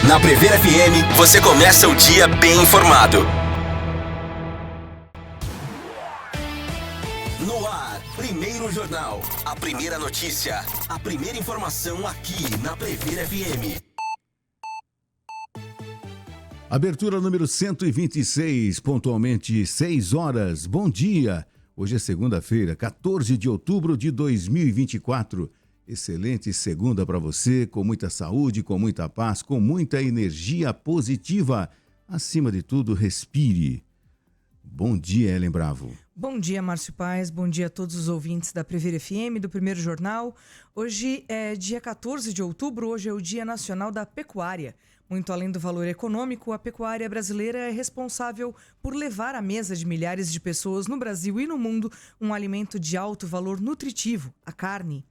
Na Prever FM, você começa o dia bem informado. No ar, primeiro jornal, a primeira notícia, a primeira informação aqui na Prever FM. Abertura número 126, pontualmente 6 horas. Bom dia! Hoje é segunda-feira, 14 de outubro de 2024. Excelente segunda para você, com muita saúde, com muita paz, com muita energia positiva. Acima de tudo, respire. Bom dia, Ellen Bravo. Bom dia, Márcio Paes. Bom dia a todos os ouvintes da Prever FM, do Primeiro Jornal. Hoje é dia 14 de outubro, hoje é o Dia Nacional da Pecuária. Muito além do valor econômico, a pecuária brasileira é responsável por levar à mesa de milhares de pessoas no Brasil e no mundo um alimento de alto valor nutritivo, a carne.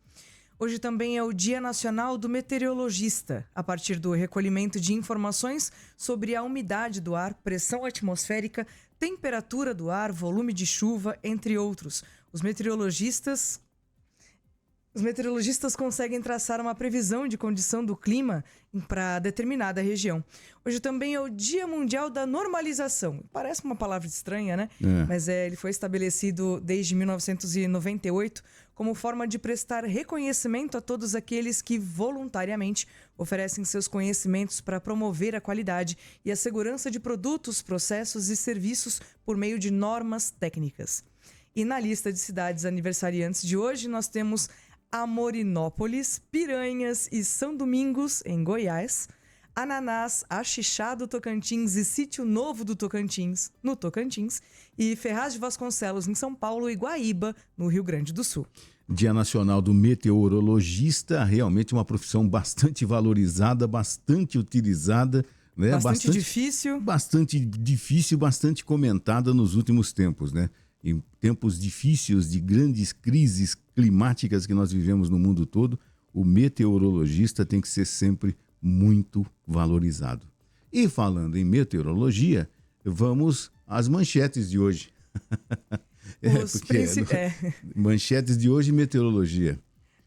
Hoje também é o Dia Nacional do Meteorologista, a partir do recolhimento de informações sobre a umidade do ar, pressão atmosférica, temperatura do ar, volume de chuva, entre outros. Os meteorologistas conseguem traçar uma previsão de condição do clima para determinada região. Hoje também é o Dia Mundial da Normalização. Parece uma palavra estranha, né? Mas ele foi estabelecido desde 1998 como forma de prestar reconhecimento a todos aqueles que voluntariamente oferecem seus conhecimentos para promover a qualidade e a segurança de produtos, processos e serviços por meio de normas técnicas. E na lista de cidades aniversariantes de hoje, nós temos Amorinópolis, Piranhas e São Domingos, em Goiás, Ananás, Axixá do Tocantins e Sítio Novo do Tocantins, no Tocantins, e Ferraz de Vasconcelos, em São Paulo, e Guaíba, no Rio Grande do Sul. Dia Nacional do Meteorologista, realmente uma profissão bastante valorizada, bastante utilizada, né? Bastante difícil. Bastante difícil, bastante comentada nos últimos tempos, né? Em tempos difíceis de grandes crises climáticas que nós vivemos no mundo todo, o meteorologista tem que ser sempre muito valorizado. E falando em meteorologia, vamos às manchetes de hoje. Manchetes de hoje e meteorologia.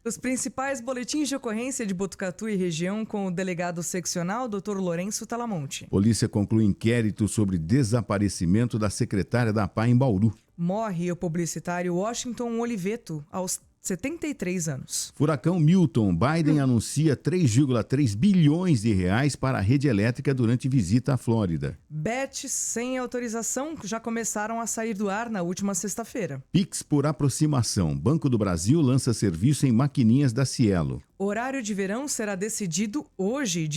Os principais boletins de ocorrência de Botucatu e região com o delegado seccional, Dr. Lourenço Talamonte. Polícia conclui inquérito sobre desaparecimento da secretária da APA em Bauru. Morre o publicitário Washington Oliveto, aos 73 anos. Furacão Milton. Biden anuncia 3,3 bilhões de reais para a rede elétrica durante visita à Flórida. Bets sem autorização já começaram a sair do ar na última sexta-feira. Pix por aproximação. Banco do Brasil lança serviço em maquininhas da Cielo. Horário de verão será decidido hoje,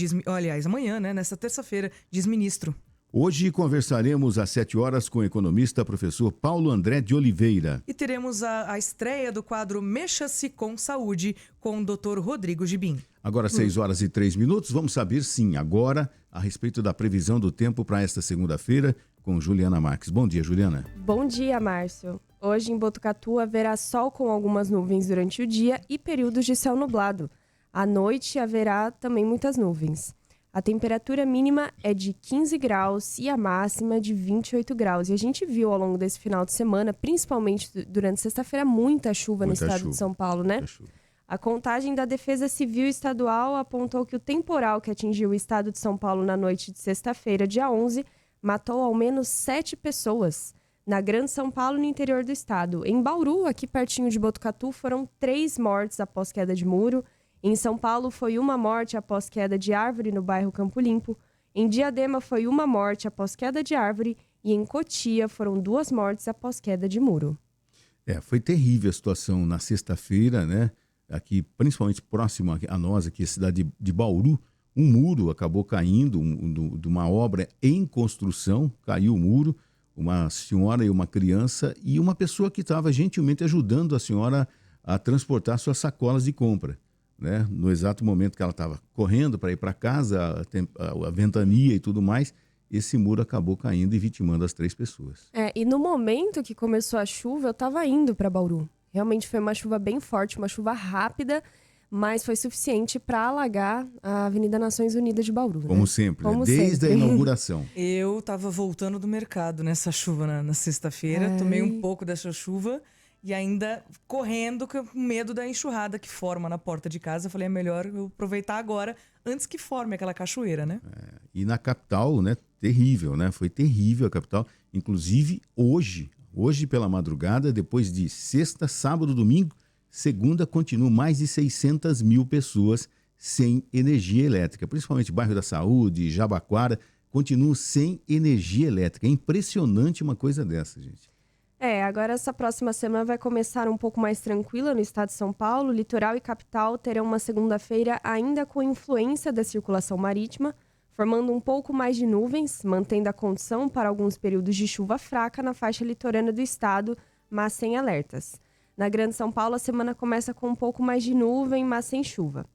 amanhã, nesta terça-feira, diz ministro. Hoje conversaremos às 7 horas com o economista professor Paulo André de Oliveira. E teremos a estreia do quadro Mexa-se com Saúde com o Dr. Rodrigo Gibim. Agora 6 horas e 3 minutos, vamos saber sim, agora, a respeito da previsão do tempo para esta segunda-feira com Juliana Marques. Bom dia, Juliana. Bom dia, Márcio. Hoje em Botucatu haverá sol com algumas nuvens durante o dia e períodos de céu nublado. À noite haverá também muitas nuvens. A temperatura mínima é de 15 graus e a máxima de 28 graus. E a gente viu ao longo desse final de semana, principalmente durante sexta-feira, muita chuva no estado de São Paulo, né? A contagem da Defesa Civil Estadual apontou que o temporal que atingiu o estado de São Paulo na noite de sexta-feira, dia 11, matou ao menos 7 pessoas. Na Grande São Paulo, no interior do estado. Em Bauru, aqui pertinho de Botucatu, foram 3 mortes após queda de muro. Em São Paulo, foi 1 morte após queda de árvore no bairro Campo Limpo. Em Diadema, foi 1 morte após queda de árvore. E em Cotia, foram 2 mortes após queda de muro. Foi terrível a situação na sexta-feira, né? Aqui, principalmente próximo a nós, aqui, a cidade de Bauru, um muro acabou caindo de uma obra em construção, caiu o muro, uma senhora e uma criança e uma pessoa que estava gentilmente ajudando a senhora a transportar suas sacolas de compra. Né? No exato momento que ela estava correndo para ir para casa, a ventania e tudo mais, esse muro acabou caindo e vitimando as 3 pessoas. E no momento que começou a chuva, eu estava indo para Bauru. Realmente foi uma chuva bem forte, uma chuva rápida, mas foi suficiente para alagar a Avenida Nações Unidas de Bauru. Como né? sempre, Como desde sempre. a inauguração. Eu estava voltando do mercado nessa chuva na sexta-feira, tomei um pouco dessa chuva. E ainda correndo com medo da enxurrada que forma na porta de casa. Eu falei, é melhor eu aproveitar agora, antes que forme aquela cachoeira, né? E na capital, né, terrível, né? Foi terrível a capital. Inclusive, hoje pela madrugada, depois de sexta, sábado, domingo, segunda, continuam mais de 600 mil pessoas sem energia elétrica. Principalmente bairro da Saúde, Jabaquara, continuam sem energia elétrica. É impressionante uma coisa dessa, gente. Agora essa próxima semana vai começar um pouco mais tranquila no estado de São Paulo. Litoral e capital terão uma segunda-feira ainda com influência da circulação marítima, formando um pouco mais de nuvens, mantendo a condição para alguns períodos de chuva fraca na faixa litorânea do estado, mas sem alertas. Na Grande São Paulo, a semana começa com um pouco mais de nuvem, mas sem chuva.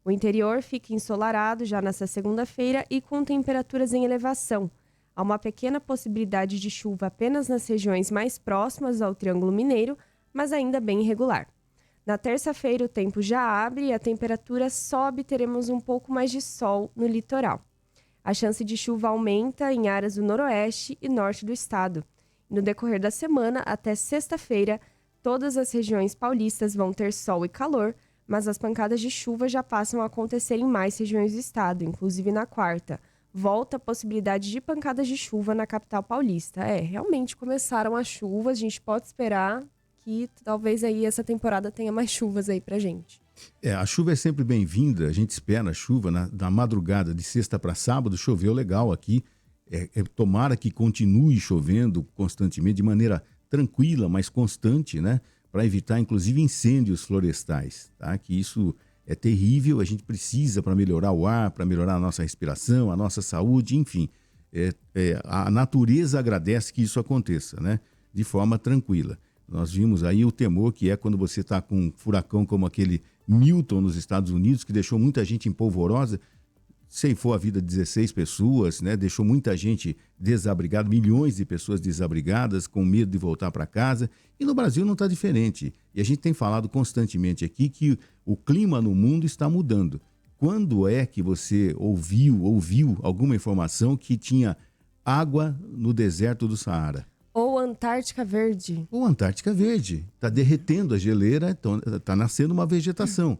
O interior fica ensolarado já nesta segunda-feira e com temperaturas em elevação. Há uma pequena possibilidade de chuva apenas nas regiões mais próximas ao Triângulo Mineiro, mas ainda bem irregular. Na terça-feira, o tempo já abre e a temperatura sobe e teremos um pouco mais de sol no litoral. A chance de chuva aumenta em áreas do noroeste e norte do estado. No decorrer da semana, até sexta-feira, todas as regiões paulistas vão ter sol e calor, mas as pancadas de chuva já passam a acontecer em mais regiões do estado, inclusive na quarta. Volta a possibilidade de pancadas de chuva na capital paulista. Realmente começaram as chuvas, a gente pode esperar que talvez aí essa temporada tenha mais chuvas aí pra gente. A chuva é sempre bem-vinda, a gente espera a chuva na madrugada de sexta para sábado, choveu legal aqui. Tomara que continue chovendo constantemente, de maneira tranquila, mas constante, né? Para evitar, inclusive, incêndios florestais, tá? Que isso é terrível, a gente precisa para melhorar o ar, para melhorar a nossa respiração, a nossa saúde, enfim. A natureza agradece que isso aconteça, né? De forma tranquila. Nós vimos aí o temor que é quando você está com um furacão como aquele Milton nos Estados Unidos, que deixou muita gente em polvorosa, ceifou a vida de 16 pessoas, né? Deixou muita gente desabrigada, milhões de pessoas desabrigadas, com medo de voltar para casa. E no Brasil não está diferente. E a gente tem falado constantemente aqui que o clima no mundo está mudando. Quando é que você ouviu alguma informação que tinha água no deserto do Saara? Ou Antártica Verde. Ou Antártica Verde. Está derretendo a geleira, está nascendo uma vegetação.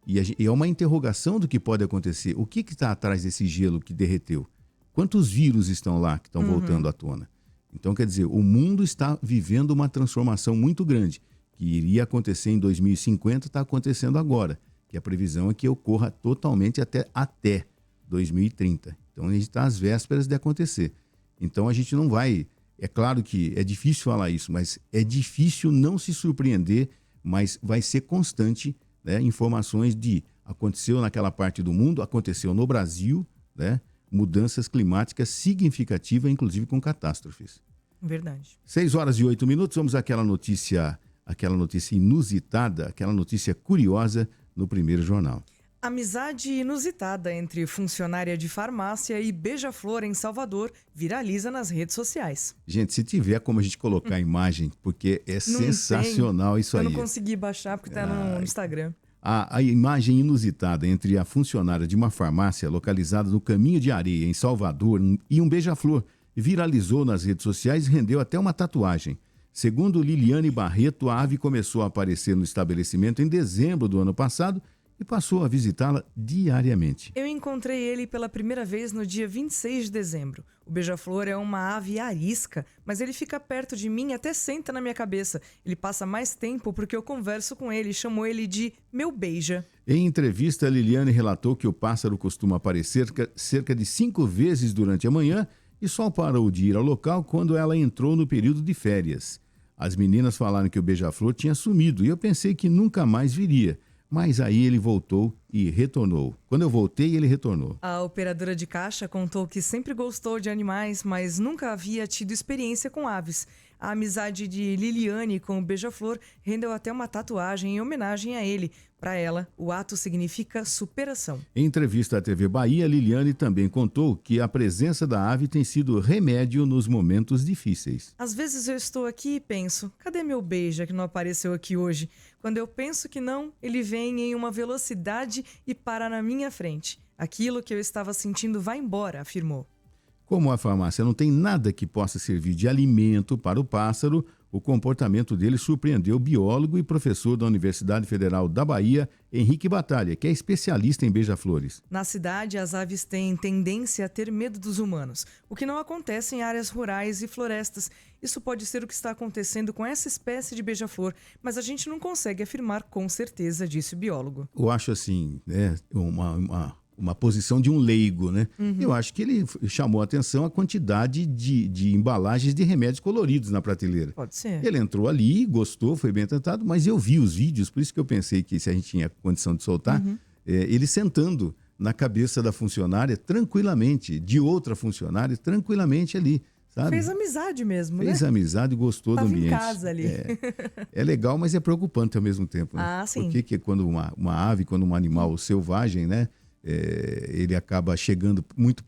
E é uma interrogação do que pode acontecer. O que está atrás desse gelo que derreteu? Quantos vírus estão lá que estão voltando à tona? Então, quer dizer, o mundo está vivendo uma transformação muito grande, que iria acontecer em 2050, está acontecendo agora, que a previsão é que ocorra totalmente até 2030. Então, a gente está às vésperas de acontecer. Então, a gente não vai... É claro que é difícil falar isso, mas é difícil não se surpreender, mas vai ser constante, né, informações de aconteceu naquela parte do mundo, aconteceu no Brasil, né, mudanças climáticas significativas, inclusive com catástrofes. Verdade. 6h08, vamos àquela notícia inusitada, aquela notícia curiosa no primeiro jornal. Amizade inusitada entre funcionária de farmácia e beija-flor em Salvador viraliza nas redes sociais. Gente, se tiver como a gente colocar a imagem, porque é sensacional isso aí. Eu não consegui baixar porque está no Instagram. A imagem inusitada entre a funcionária de uma farmácia localizada no Caminho de Areia, em Salvador, e um beija-flor viralizou nas redes sociais e rendeu até uma tatuagem. Segundo Liliane Barreto, a ave começou a aparecer no estabelecimento em dezembro do ano passado e passou a visitá-la diariamente. Eu encontrei ele pela primeira vez no dia 26 de dezembro. O beija-flor é uma ave arisca, mas ele fica perto de mim e até senta na minha cabeça. Ele passa mais tempo porque eu converso com ele e chamo ele de meu beija. Em entrevista, Liliane relatou que o pássaro costuma aparecer cerca de 5 vezes durante a manhã e só parou de ir ao local quando ela entrou no período de férias. As meninas falaram que o beija-flor tinha sumido e eu pensei que nunca mais viria. Mas aí ele voltou e retornou. Quando eu voltei, ele retornou. A operadora de caixa contou que sempre gostou de animais, mas nunca havia tido experiência com aves. A amizade de Liliane com o beija-flor rendeu até uma tatuagem em homenagem a ele. Para ela, o ato significa superação. Em entrevista à TV Bahia, Liliane também contou que a presença da ave tem sido remédio nos momentos difíceis. Às vezes eu estou aqui e penso, cadê meu beija que não apareceu aqui hoje? Quando eu penso que não, ele vem em uma velocidade e para na minha frente. Aquilo que eu estava sentindo vai embora, afirmou. Como a farmácia não tem nada que possa servir de alimento para o pássaro, o comportamento dele surpreendeu o biólogo e professor da Universidade Federal da Bahia, Henrique Batalha, que é especialista em beija-flores. Na cidade, as aves têm tendência a ter medo dos humanos, o que não acontece em áreas rurais e florestas. Isso pode ser o que está acontecendo com essa espécie de beija-flor, mas a gente não consegue afirmar com certeza, disse o biólogo. Eu acho assim, uma posição de um leigo, né? Eu acho que ele chamou a atenção a quantidade de embalagens de remédios coloridos na prateleira. Pode ser. Ele entrou ali, gostou, foi bem tratado, mas eu vi os vídeos, por isso que eu pensei que se a gente tinha condição de soltar, ele sentando na cabeça da funcionária tranquilamente, de outra funcionária tranquilamente ali, sabe? Fez amizade mesmo, né? Fez amizade e gostou Tava do ambiente. em casa ali. É legal, mas é preocupante ao mesmo tempo, né? Ah, sim. Porque quando uma ave, quando um animal selvagem, né? Ele acaba chegando muito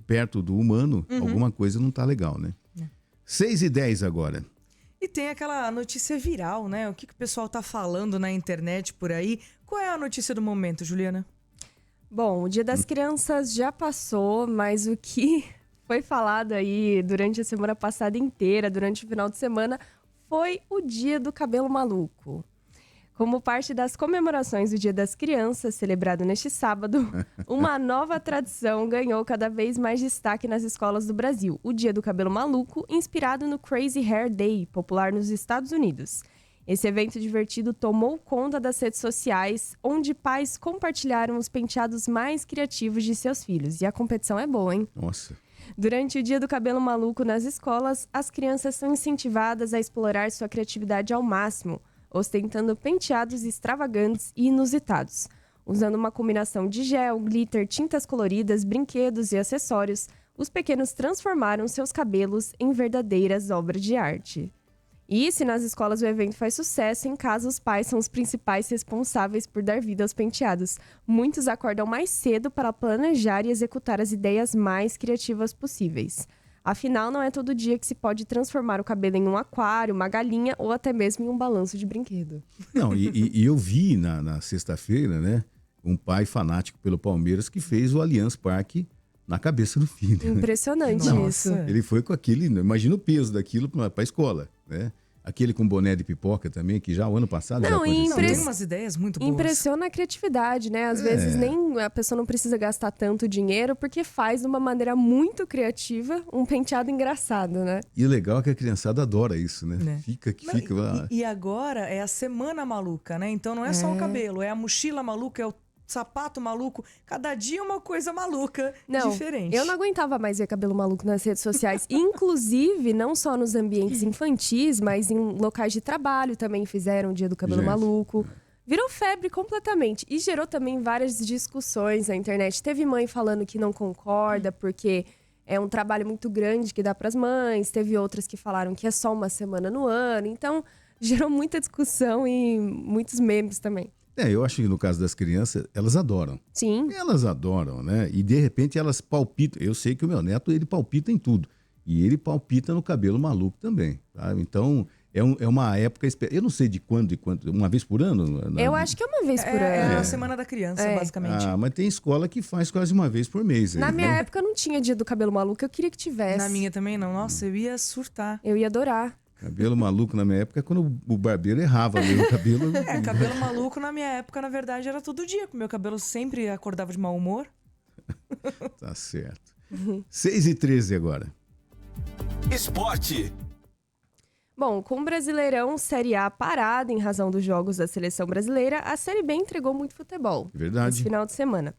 perto do humano, alguma coisa não está legal, né? 6h10 agora. E tem aquela notícia viral, né? O que o pessoal tá falando na internet por aí? Qual é a notícia do momento, Juliana? Bom, o Dia das Crianças já passou, mas o que foi falado aí durante a semana passada inteira, durante o final de semana, foi o Dia do Cabelo Maluco. Como parte das comemorações do Dia das Crianças, celebrado neste sábado, uma nova tradição ganhou cada vez mais destaque nas escolas do Brasil. O Dia do Cabelo Maluco, inspirado no Crazy Hair Day, popular nos Estados Unidos. Esse evento divertido tomou conta das redes sociais, onde pais compartilharam os penteados mais criativos de seus filhos. E a competição é boa, hein? Nossa. Durante o Dia do Cabelo Maluco nas escolas, as crianças são incentivadas a explorar sua criatividade ao máximo, ostentando penteados extravagantes e inusitados. Usando uma combinação de gel, glitter, tintas coloridas, brinquedos e acessórios, os pequenos transformaram seus cabelos em verdadeiras obras de arte. E se nas escolas o evento faz sucesso, em casa os pais são os principais responsáveis por dar vida aos penteados. Muitos acordam mais cedo para planejar e executar as ideias mais criativas possíveis. Afinal, não é todo dia que se pode transformar o cabelo em um aquário, uma galinha ou até mesmo em um balanço de brinquedo. Não, e eu vi na sexta-feira, né, um pai fanático pelo Palmeiras que fez o Allianz Parque na cabeça do filho. Impressionante isso. Ele foi com aquele, imagina o peso daquilo para a escola, né? Aquele com boné de pipoca também, que já o ano passado já aconteceu. Tem umas ideias muito boas. Impressiona a criatividade, né? Às vezes nem a pessoa não precisa gastar tanto dinheiro, porque faz de uma maneira muito criativa um penteado engraçado, né? E o legal é que a criançada adora isso, né? Fica. E agora é a semana maluca, né? Então não é só o cabelo, é a mochila maluca, é o sapato maluco, cada dia uma coisa maluca, diferente. Eu não aguentava mais ver cabelo maluco nas redes sociais. Inclusive, não só nos ambientes infantis, mas em locais de trabalho também fizeram o Dia do Cabelo Maluco. Virou febre completamente. E gerou também várias discussões na internet. Teve mãe falando que não concorda, porque é um trabalho muito grande que dá para as mães. Teve outras que falaram que é só uma semana no ano. Então, gerou muita discussão e muitos memes também. Eu acho que no caso das crianças, elas adoram. Sim. Elas adoram, né? E de repente elas palpitam. Eu sei que o meu neto, ele palpita em tudo. E ele palpita no cabelo maluco também, tá? Então, é uma época... Eu não sei de quando, uma vez por ano? Eu acho que é uma vez por ano. É a Semana da Criança, basicamente. Mas tem escola que faz quase uma vez por mês. Na minha época não tinha Dia do Cabelo Maluco, eu queria que tivesse. Na minha também não. Nossa, eu ia surtar. Eu ia adorar. Cabelo maluco na minha época é quando o barbeiro errava mesmo o cabelo. Cabelo maluco na minha época, na verdade, era todo dia. Meu cabelo sempre acordava de mau humor. Tá certo. 6h13 agora. Esporte. Bom, com o Brasileirão Série A parado em razão dos jogos da Seleção Brasileira, a Série B entregou muito futebol. Verdade. Esse final de semana.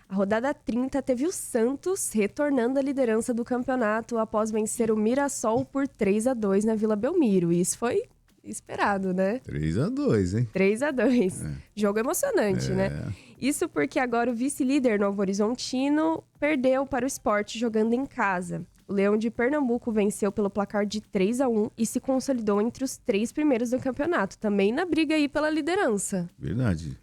A rodada 30 teve o Santos retornando à liderança do campeonato após vencer o Mirassol por 3-2 na Vila Belmiro. E isso foi esperado, né? 3-2, hein? 3-2. Jogo emocionante, né? Isso porque agora o vice-líder Novo Horizontino perdeu para o Sport jogando em casa. O Leão de Pernambuco venceu pelo placar de 3-1 e se consolidou entre os 3 primeiros do campeonato, também na briga aí pela liderança. Verdade.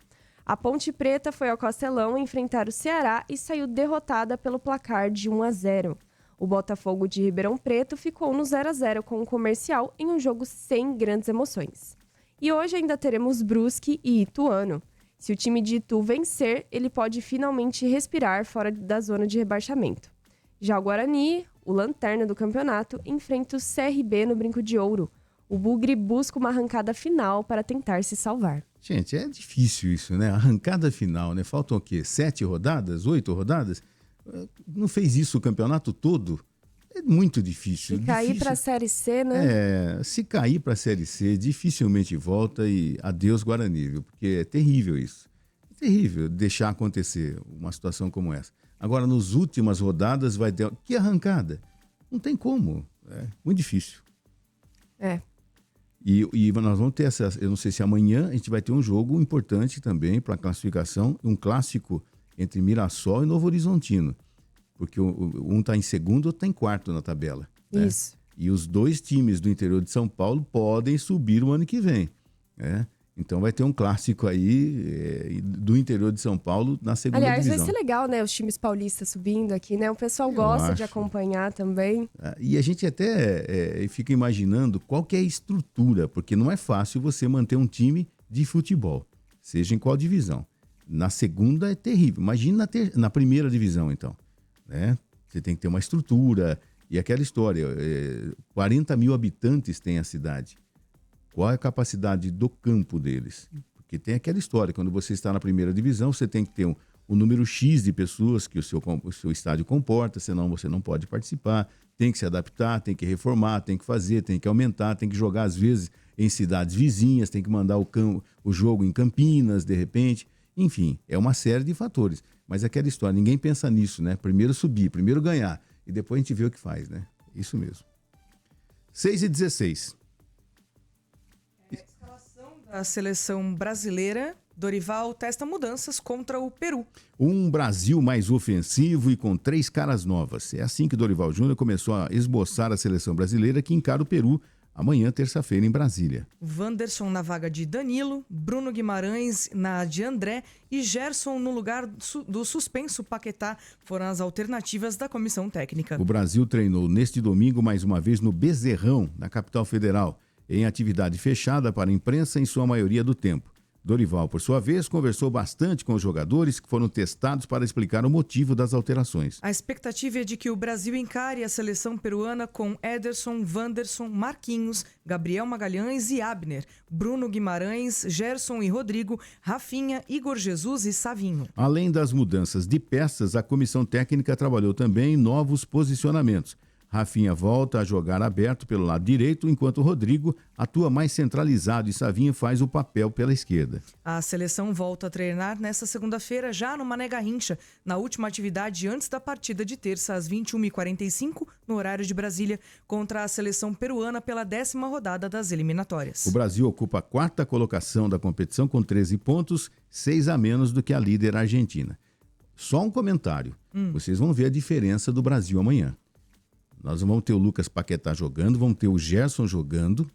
A Ponte Preta foi ao Castelão enfrentar o Ceará e saiu derrotada pelo placar de 1-0. O Botafogo de Ribeirão Preto ficou no 0-0 com o Comercial em um jogo sem grandes emoções. E hoje ainda teremos Brusque e Ituano. Se o time de Itu vencer, ele pode finalmente respirar fora da zona de rebaixamento. Já o Guarani, o lanterna do campeonato, enfrenta o CRB no Brinco de Ouro. O Bugre busca uma arrancada final para tentar se salvar. Gente, é difícil isso, né? Arrancada final, né? Faltam o quê? 7 rodadas? 8 rodadas? Não fez isso o campeonato todo? É muito difícil. Se cair para a Série C, né? Se cair para a Série C, dificilmente volta e adeus Guarani, viu? Porque é terrível isso. É terrível deixar acontecer uma situação como essa. Agora, nas últimas rodadas vai ter... Que arrancada? Não tem como. É muito difícil. E nós vamos ter eu não sei se amanhã a gente vai ter um jogo importante também para a classificação, um clássico entre Mirassol e Novo Horizontino. Porque um está em segundo, outro está em quarto na tabela. Isso. Né? E os 2 times do interior de São Paulo podem subir o ano que vem. Né? Então vai ter um clássico aí do interior de São Paulo na segunda divisão. Aliás, vai ser legal, né? Os times paulistas subindo aqui, né? O pessoal gosta de acompanhar também. E a gente até fica imaginando qual que é a estrutura, porque não é fácil você manter um time de futebol, seja em qual divisão. Na segunda é terrível. Imagina na primeira divisão, então. Né? Você tem que ter uma estrutura. E aquela história, 40 mil habitantes tem a cidade. Qual é a capacidade do campo deles? Porque tem aquela história, quando você está na primeira divisão, você tem que ter um número X de pessoas que o seu estádio comporta, senão você não pode participar, tem que se adaptar, tem que reformar, tem que fazer, tem que aumentar, tem que jogar às vezes em cidades vizinhas, tem que mandar o jogo em Campinas, de repente. Enfim, é uma série de fatores. Mas aquela história, ninguém pensa nisso, né? Primeiro subir, primeiro ganhar, e depois a gente vê o que faz, né? Isso mesmo. 6h16. A seleção brasileira, Dorival testa mudanças contra o Peru. Um Brasil mais ofensivo e com 3 caras novas. É assim que Dorival Júnior começou a esboçar a seleção brasileira que encara o Peru amanhã, terça-feira, em Brasília. Wanderson na vaga de Danilo, Bruno Guimarães na de André e Gerson no lugar do suspenso Paquetá foram as alternativas da comissão técnica. O Brasil treinou neste domingo mais uma vez no Bezerrão, na capital federal, em atividade fechada para a imprensa em sua maioria do tempo. Dorival, por sua vez, conversou bastante com os jogadores que foram testados para explicar o motivo das alterações. A expectativa é de que o Brasil encare a seleção peruana com Ederson, Wanderson, Marquinhos, Gabriel Magalhães e Abner, Bruno Guimarães, Gerson e Rodrigo, Rafinha, Igor Jesus e Savinho. Além das mudanças de peças, a comissão técnica trabalhou também em novos posicionamentos. Rafinha volta a jogar aberto pelo lado direito, enquanto Rodrigo atua mais centralizado e Savinho faz o papel pela esquerda. A seleção volta a treinar nesta segunda-feira já no Mané Garrincha, na última atividade antes da partida de terça às 21h45, no horário de Brasília, contra a seleção peruana pela 10ª rodada das eliminatórias. O Brasil ocupa a 4ª colocação da competição com 13 pontos, 6 a menos do que a líder Argentina. Só um comentário, vocês vão ver a diferença do Brasil amanhã. Nós vamos ter o Lucas Paquetá jogando, vamos ter o Gerson jogando,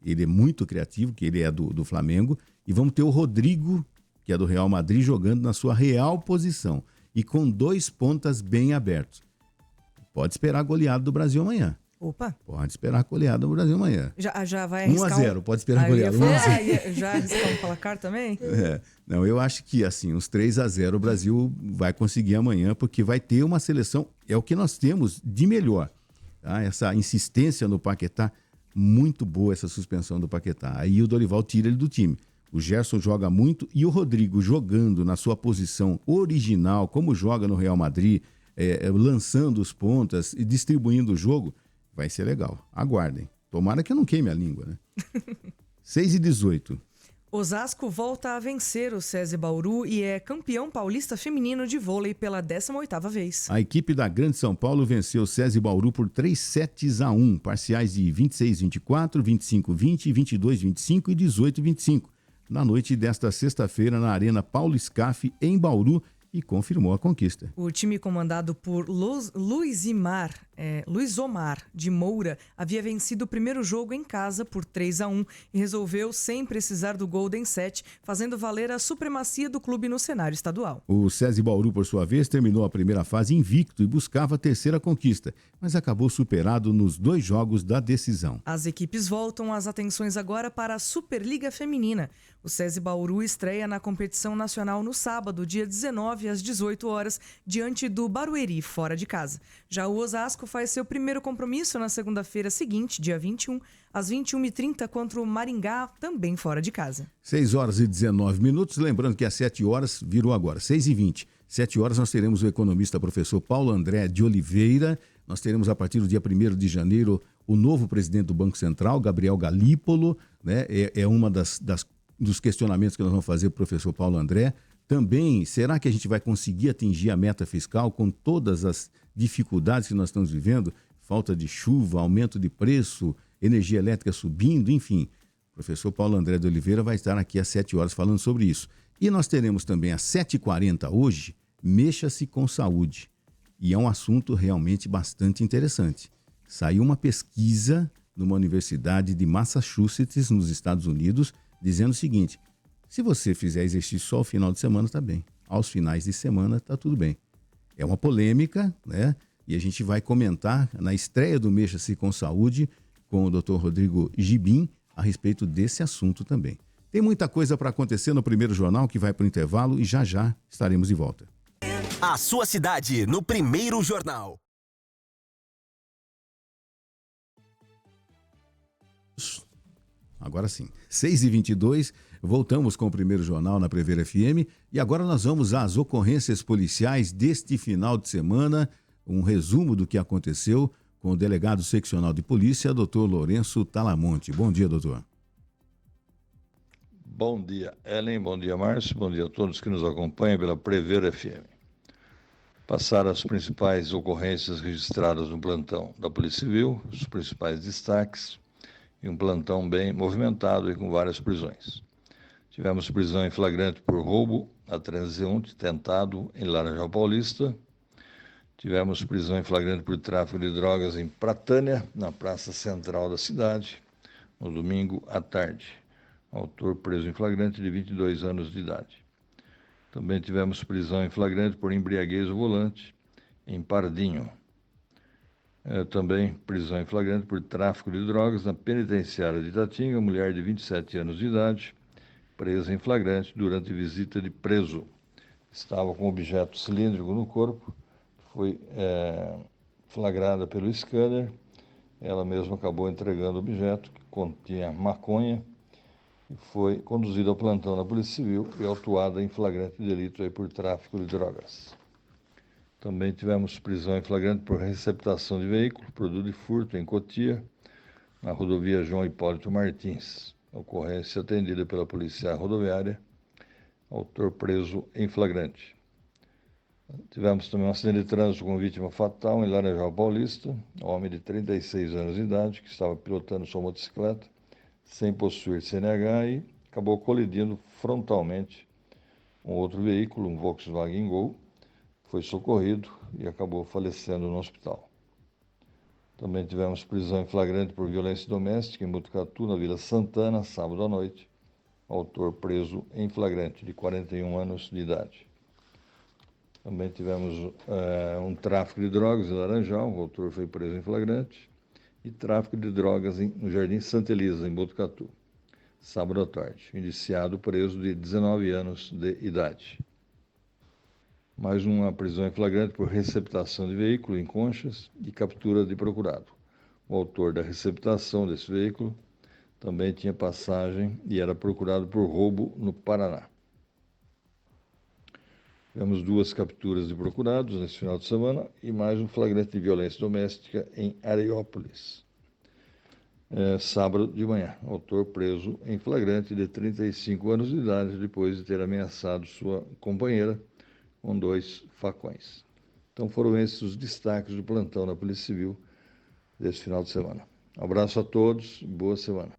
ele é muito criativo, que ele é do Flamengo, e vamos ter o Rodrigo, que é do Real Madrid, jogando na sua real posição, e com 2 pontas bem abertos. Pode esperar a goleada do Brasil amanhã. Opa! Pode esperar a goleada do Brasil amanhã. Já vai arriscar 1-0, pode esperar a goleada. 1-0. Já arriscar um placar também? Não, eu acho que assim, uns 3-0 o Brasil vai conseguir amanhã, porque vai ter uma seleção, é o que nós temos de melhor. Tá? Essa insistência no Paquetá, muito boa essa suspensão do Paquetá. Aí o Dorival tira ele do time. O Gerson joga muito e o Rodrigo jogando na sua posição original, como joga no Real Madrid, lançando os pontas e distribuindo o jogo, vai ser legal. Aguardem. Tomara que eu não queime a língua, né? 6h18. Osasco volta a vencer o SESI Bauru e é campeão paulista feminino de vôlei pela 18ª vez. A equipe da Grande São Paulo venceu o SESI Bauru por 3-7-1, parciais de 26-24, 25-20, 22-25 e 18-25, na noite desta sexta-feira na Arena Paulo Scaff, em Bauru, e confirmou a conquista. O time comandado por Luiz Omar de Moura havia vencido o primeiro jogo em casa por 3-1 e resolveu sem precisar do Golden 7, fazendo valer a supremacia do clube no cenário estadual. O SESI Bauru, por sua vez, terminou a primeira fase invicto e buscava a terceira conquista, mas acabou superado nos 2 jogos da decisão. As equipes voltam as atenções agora para a Superliga Feminina. O SESI Bauru estreia na competição nacional no sábado, dia 19, 19 às 18 horas, diante do Barueri, fora de casa. Já o Osasco faz seu primeiro compromisso na segunda-feira seguinte, dia 21, às 21h30, contra o Maringá, também fora de casa. 6 horas e 19 minutos, lembrando que às 7 horas, virou agora, 6h20. 7 horas nós teremos o economista professor Paulo André de Oliveira. Nós teremos a partir do dia 1º de janeiro o novo presidente do Banco Central, Gabriel Galípolo, né? É uma dos questionamentos que nós vamos fazer para o professor Paulo André. Também, será que a gente vai conseguir atingir a meta fiscal com todas as dificuldades que nós estamos vivendo? Falta de chuva, aumento de preço, energia elétrica subindo, enfim. O professor Paulo André de Oliveira vai estar aqui às 7 horas falando sobre isso. E nós teremos também às 7h40 hoje, Mexa-se com Saúde. E é um assunto realmente bastante interessante. Saiu uma pesquisa numa universidade de Massachusetts, nos Estados Unidos, dizendo o seguinte: se você fizer exercício só ao final de semana, está bem. Aos finais de semana, está tudo bem. É uma polêmica, né? E a gente vai comentar na estreia do Mexa-se com Saúde com o Dr. Rodrigo Gibim a respeito desse assunto também. Tem muita coisa para acontecer no primeiro jornal que vai para o intervalo e já já estaremos de volta. A sua cidade no primeiro jornal. Agora sim, 6h22, voltamos com o primeiro jornal na Prever FM e agora nós vamos às ocorrências policiais deste final de semana, um resumo do que aconteceu com o delegado seccional de polícia, Dr. Lourenço Talamonte. Bom dia, doutor. Bom dia, Ellen, bom dia, Márcio, bom dia a todos que nos acompanham pela Prever FM. Passaram as principais ocorrências registradas no plantão da Polícia Civil, os principais destaques, e um plantão bem movimentado e com várias prisões. Tivemos prisão em flagrante por roubo a transeunte tentado em Laranjal Paulista. Tivemos prisão em flagrante por tráfico de drogas em Pratânia, na praça central da cidade, no domingo à tarde. Autor preso em flagrante de 22 anos de idade. Também tivemos prisão em flagrante por embriaguez ao volante em Pardinho. Também prisão em flagrante por tráfico de drogas na penitenciária de Itatinga, mulher de 27 anos de idade, presa em flagrante durante visita de preso. Estava com objeto cilíndrico no corpo, foi flagrada pelo scanner, ela mesma acabou entregando o objeto, que continha maconha, e foi conduzida ao plantão da Polícia Civil e autuada em flagrante delito por tráfico de drogas. Também tivemos prisão em flagrante por receptação de veículo, produto de furto em Cotia, na rodovia João Hipólito Martins. Ocorrência atendida pela Polícia Rodoviária, autor preso em flagrante. Tivemos também um acidente de trânsito com vítima fatal em Laranjal Paulista, homem de 36 anos de idade, que estava pilotando sua motocicleta, sem possuir CNH e acabou colidindo frontalmente um outro veículo, um Volkswagen Gol, foi socorrido e acabou falecendo no hospital. Também tivemos prisão em flagrante por violência doméstica em Botucatu, na Vila Santana, sábado à noite. Autor preso em flagrante, de 41 anos de idade. Também tivemos um tráfico de drogas em Laranjal, o autor foi preso em flagrante. E tráfico de drogas no Jardim Santa Elisa, em Botucatu, sábado à tarde. Indiciado preso de 19 anos de idade. Mais uma prisão em flagrante por receptação de veículo em Conchas e captura de procurado. O autor da receptação desse veículo também tinha passagem e era procurado por roubo no Paraná. Tivemos 2 capturas de procurados nesse final de semana e mais um flagrante de violência doméstica em Areópolis. Sábado de manhã, autor preso em flagrante de 35 anos de idade depois de ter ameaçado sua companheira com 2 facões. Então foram esses os destaques do plantão da Polícia Civil desse final de semana. Um abraço a todos e boa semana.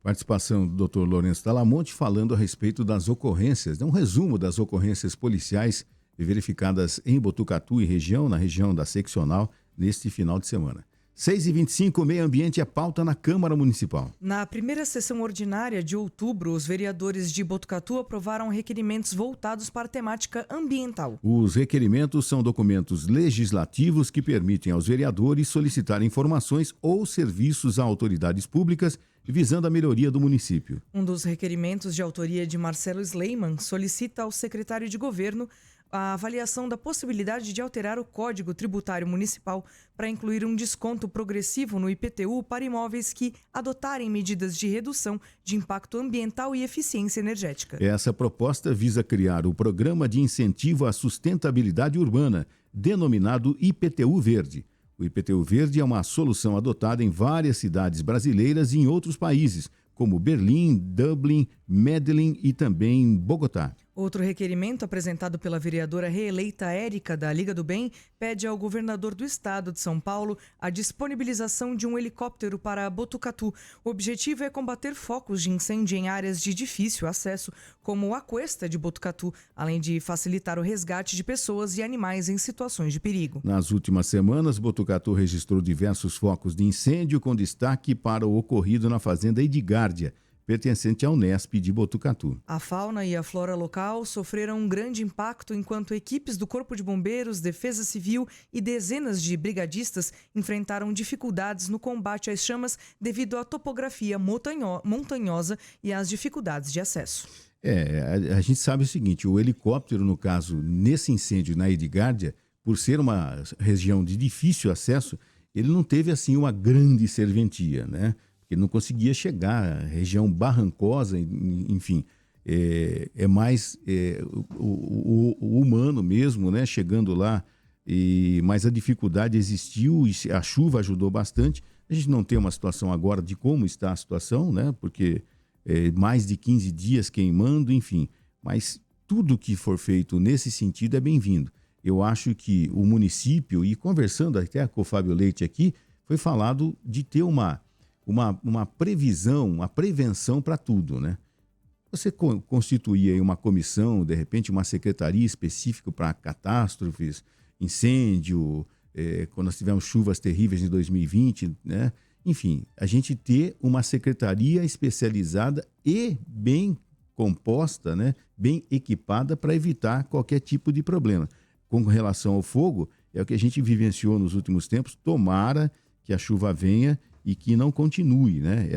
Participação do Dr. Lourenço Talamonte falando a respeito das ocorrências, um resumo das ocorrências policiais verificadas em Botucatu e região, na região da seccional, neste final de semana. 6h25, meio ambiente é pauta na Câmara Municipal. Na primeira sessão ordinária de outubro, os vereadores de Botucatu aprovaram requerimentos voltados para a temática ambiental. Os requerimentos são documentos legislativos que permitem aos vereadores solicitar informações ou serviços a autoridades públicas visando a melhoria do município. Um dos requerimentos, de autoria de Marcelo Sleiman, solicita ao secretário de governo a avaliação da possibilidade de alterar o Código Tributário Municipal para incluir um desconto progressivo no IPTU para imóveis que adotarem medidas de redução de impacto ambiental e eficiência energética. Essa proposta visa criar o Programa de Incentivo à Sustentabilidade Urbana, denominado IPTU Verde. O IPTU Verde é uma solução adotada em várias cidades brasileiras e em outros países, como Berlim, Dublin, Medellín e também Bogotá. Outro requerimento apresentado pela vereadora reeleita Érica, da Liga do Bem, pede ao governador do estado de São Paulo a disponibilização de um helicóptero para Botucatu. O objetivo é combater focos de incêndio em áreas de difícil acesso, como a Cuesta de Botucatu, além de facilitar o resgate de pessoas e animais em situações de perigo. Nas últimas semanas, Botucatu registrou diversos focos de incêndio, com destaque para o ocorrido na fazenda Edgárdia, pertencente à Unesp de Botucatu. A fauna e a flora local sofreram um grande impacto enquanto equipes do Corpo de Bombeiros, Defesa Civil e dezenas de brigadistas enfrentaram dificuldades no combate às chamas devido à topografia montanhosa e às dificuldades de acesso. A gente sabe o seguinte, o helicóptero, no caso, nesse incêndio na Edgárdia, por ser uma região de difícil acesso, ele não teve assim uma grande serventia, né? Ele não conseguia chegar, região barrancosa, enfim, é mais o humano mesmo, né, chegando lá, mas a dificuldade existiu e a chuva ajudou bastante. A gente não tem uma situação agora de como está a situação, né, porque mais de 15 dias queimando, enfim, mas tudo que for feito nesse sentido é bem-vindo. Eu acho que o município, e conversando até com o Fábio Leite aqui, foi falado de ter uma previsão, uma prevenção para tudo, né? Você constituir aí uma comissão, de repente uma secretaria específica para catástrofes, incêndio, quando nós tivemos chuvas terríveis em 2020, né? Enfim, a gente ter uma secretaria especializada e bem composta, né? Bem equipada para evitar qualquer tipo de problema. Com relação ao fogo, é o que a gente vivenciou nos últimos tempos, tomara que a chuva venha e que não continue, né,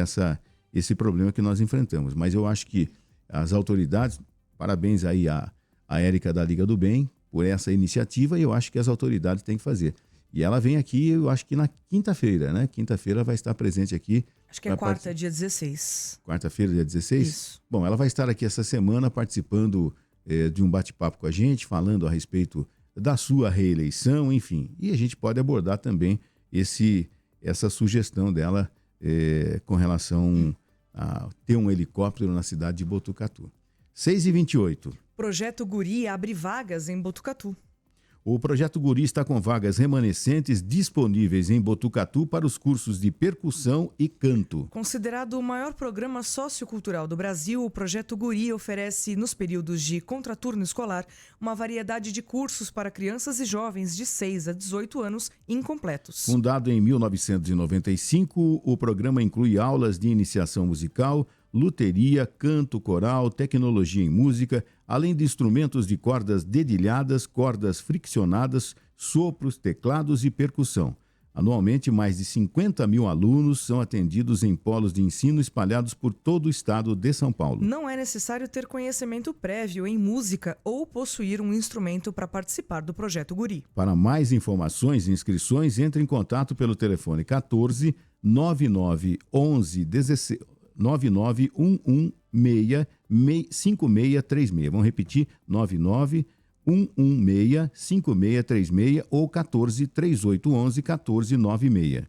esse problema que nós enfrentamos. Mas eu acho que as autoridades, parabéns aí à Érica da Liga do Bem por essa iniciativa, e eu acho que as autoridades têm que fazer. E ela vem aqui, eu acho que na quinta-feira, né? Quinta-feira vai estar presente aqui. Acho que é quarta, dia 16. Quarta-feira, dia 16? Isso. Bom, ela vai estar aqui essa semana participando de um bate-papo com a gente, falando a respeito da sua reeleição, enfim. E a gente pode abordar também essa sugestão dela com relação a ter um helicóptero na cidade de Botucatu. 6h28. Projeto Guri abre vagas em Botucatu. O Projeto Guri está com vagas remanescentes disponíveis em Botucatu para os cursos de percussão e canto. Considerado o maior programa sociocultural do Brasil, o Projeto Guri oferece, nos períodos de contraturno escolar, uma variedade de cursos para crianças e jovens de 6 a 18 anos incompletos. Fundado em 1995, o programa inclui aulas de iniciação musical, luteria, canto, coral, tecnologia em música, além de instrumentos de cordas dedilhadas, cordas friccionadas, sopros, teclados e percussão. Anualmente, mais de 50 mil alunos são atendidos em polos de ensino espalhados por todo o estado de São Paulo. Não é necessário ter conhecimento prévio em música ou possuir um instrumento para participar do Projeto Guri. Para mais informações e inscrições, entre em contato pelo telefone 14 99 11 16 991165636. Vamos repetir, 991165636 ou 143811-1496.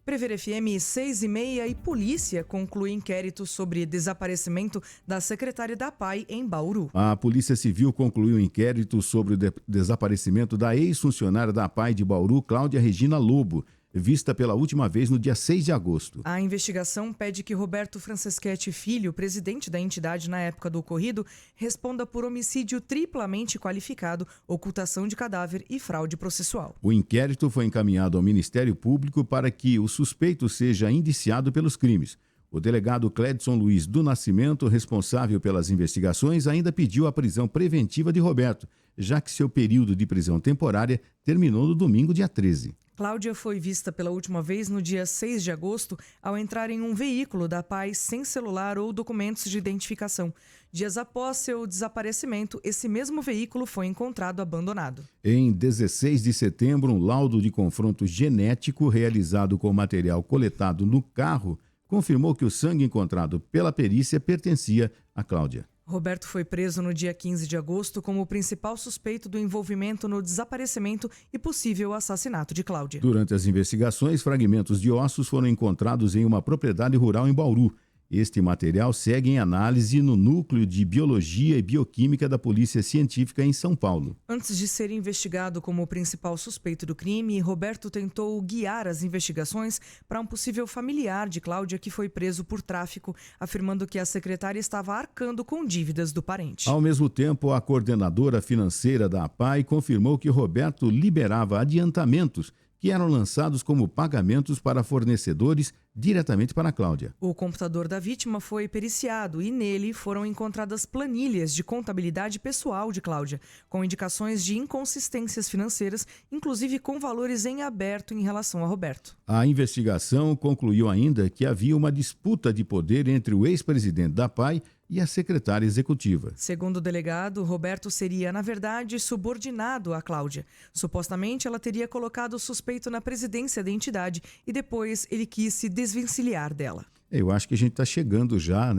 Prever FM 6h30 e polícia conclui inquérito sobre desaparecimento da secretária da PAI em Bauru. A Polícia Civil concluiu um inquérito sobre o desaparecimento da ex-funcionária da PAI de Bauru, Cláudia Regina Lobo. vista pela última vez no dia 6 de agosto. A investigação pede que Roberto Franceschetti Filho, presidente da entidade na época do ocorrido, responda por homicídio triplamente qualificado, ocultação de cadáver e fraude processual. O inquérito foi encaminhado ao Ministério Público para que o suspeito seja indiciado pelos crimes. O delegado Cledson Luiz do Nascimento, responsável pelas investigações, ainda pediu a prisão preventiva de Roberto, já que seu período de prisão temporária terminou no domingo, dia 13. Cláudia foi vista pela última vez no dia 6 de agosto ao entrar em um veículo da Paz sem celular ou documentos de identificação. Dias após seu desaparecimento, esse mesmo veículo foi encontrado abandonado. Em 16 de setembro, um laudo de confronto genético realizado com material coletado no carro confirmou que o sangue encontrado pela perícia pertencia a Cláudia. Roberto foi preso no dia 15 de agosto como o principal suspeito do envolvimento no desaparecimento e possível assassinato de Cláudia. Durante as investigações, fragmentos de ossos foram encontrados em uma propriedade rural em Bauru. Este material segue em análise no Núcleo de Biologia e Bioquímica da Polícia Científica em São Paulo. Antes de ser investigado como o principal suspeito do crime, Roberto tentou guiar as investigações para um possível familiar de Cláudia que foi preso por tráfico, afirmando que a secretária estava arcando com dívidas do parente. Ao mesmo tempo, a coordenadora financeira da APAI confirmou que Roberto liberava adiantamentos que eram lançados como pagamentos para fornecedores diretamente para a Cláudia. O computador da vítima foi periciado e nele foram encontradas planilhas de contabilidade pessoal de Cláudia, com indicações de inconsistências financeiras, inclusive com valores em aberto em relação a Roberto. A investigação concluiu ainda que havia uma disputa de poder entre o ex-presidente da APAI e a secretária executiva. Segundo o delegado, Roberto seria, na verdade, subordinado a Cláudia. Supostamente, ela teria colocado o suspeito na presidência da entidade e depois ele quis se desvencilhar dela. Eu acho que a gente está chegando já,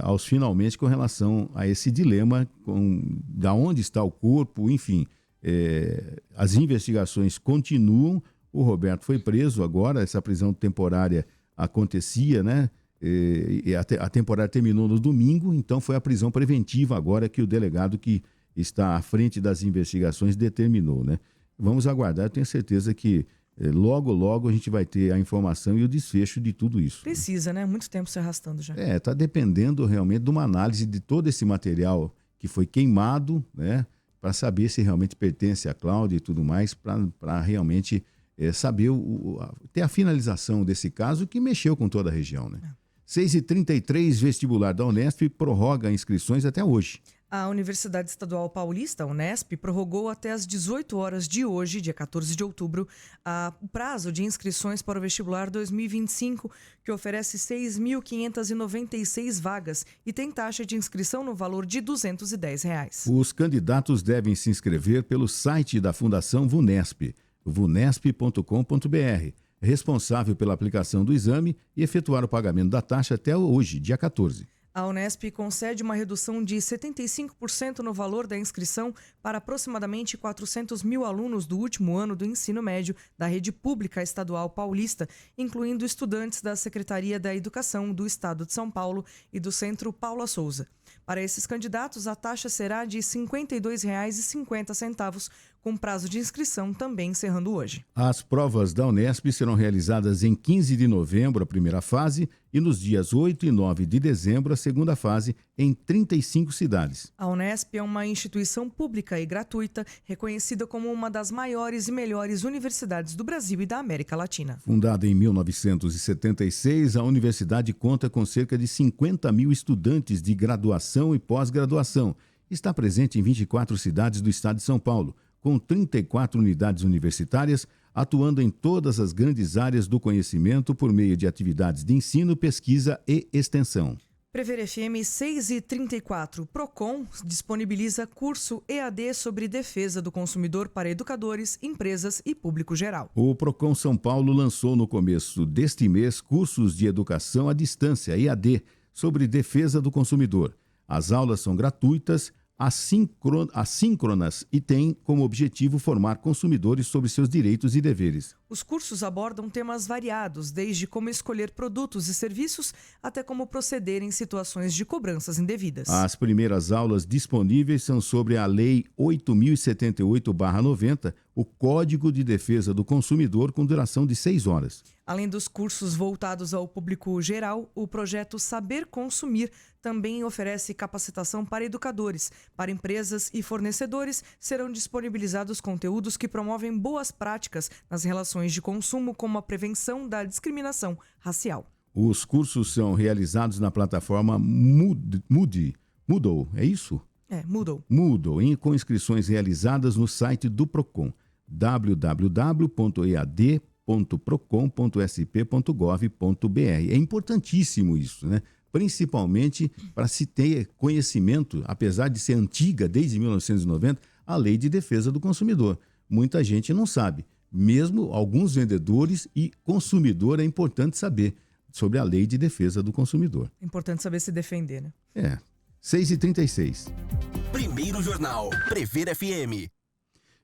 aos finalmente com relação a esse dilema, da onde está o corpo, enfim. As investigações continuam, o Roberto foi preso agora, essa prisão temporária acontecia, e a temporada terminou no domingo, então foi a prisão preventiva agora que o delegado que está à frente das investigações determinou, Vamos aguardar, eu tenho certeza que logo, logo a gente vai ter a informação e o desfecho de tudo isso. Precisa, Muito tempo se arrastando já. Está dependendo realmente de uma análise de todo esse material que foi queimado, para saber se realmente pertence a Cláudia e tudo mais, para realmente saber, ter a finalização desse caso que mexeu com toda a região, 6h33, vestibular da Unesp prorroga inscrições até hoje. A Universidade Estadual Paulista, a Unesp, prorrogou até às 18 horas de hoje, dia 14 de outubro, o prazo de inscrições para o vestibular 2025, que oferece 6.596 vagas e tem taxa de inscrição no valor de R$ 210. Os candidatos devem se inscrever pelo site da Fundação VUNESP, vunesp.com.br, responsável pela aplicação do exame e efetuar o pagamento da taxa até hoje, dia 14. A Unesp concede uma redução de 75% no valor da inscrição para aproximadamente 400 mil alunos do último ano do ensino médio da rede pública estadual paulista, incluindo estudantes da Secretaria da Educação do Estado de São Paulo e do Centro Paula Souza. Para esses candidatos, a taxa será de R$ 52,50, com prazo de inscrição também encerrando hoje. As provas da Unesp serão realizadas em 15 de novembro, a primeira fase, e nos dias 8 e 9 de dezembro, a segunda fase, em 35 cidades. A Unesp é uma instituição pública e gratuita, reconhecida como uma das maiores e melhores universidades do Brasil e da América Latina. Fundada em 1976, a universidade conta com cerca de 50 mil estudantes de graduação e pós-graduação. Está presente em 24 cidades do estado de São Paulo, com 34 unidades universitárias, atuando em todas as grandes áreas do conhecimento por meio de atividades de ensino, pesquisa e extensão. Prever FM 6h34. Procon disponibiliza curso EAD sobre defesa do consumidor para educadores, empresas e público geral. O Procon São Paulo lançou no começo deste mês cursos de educação à distância, EAD, sobre defesa do consumidor. As aulas são gratuitas, assíncronas e têm como objetivo formar consumidores sobre seus direitos e deveres. Os cursos abordam temas variados, desde como escolher produtos e serviços até como proceder em situações de cobranças indevidas. As primeiras aulas disponíveis são sobre a Lei 8.078/90, o Código de Defesa do Consumidor com duração de 6 horas. Além dos cursos voltados ao público geral, o projeto Saber Consumir também oferece capacitação para educadores. Para empresas e fornecedores, serão disponibilizados conteúdos que promovem boas práticas nas relações de consumo, como a prevenção da discriminação racial. Os cursos são realizados na plataforma Moodle, é isso? Moodle. Moodle, com inscrições realizadas no site do Procon, www.ead.procon.sp.gov.br. É importantíssimo isso, né? Principalmente para se ter conhecimento, apesar de ser antiga, desde 1990, a Lei de Defesa do Consumidor. Muita gente não sabe. Mesmo alguns vendedores e consumidor, é importante saber sobre a Lei de Defesa do Consumidor. É importante saber se defender, né? 6h36. Primeiro Jornal, Prever FM.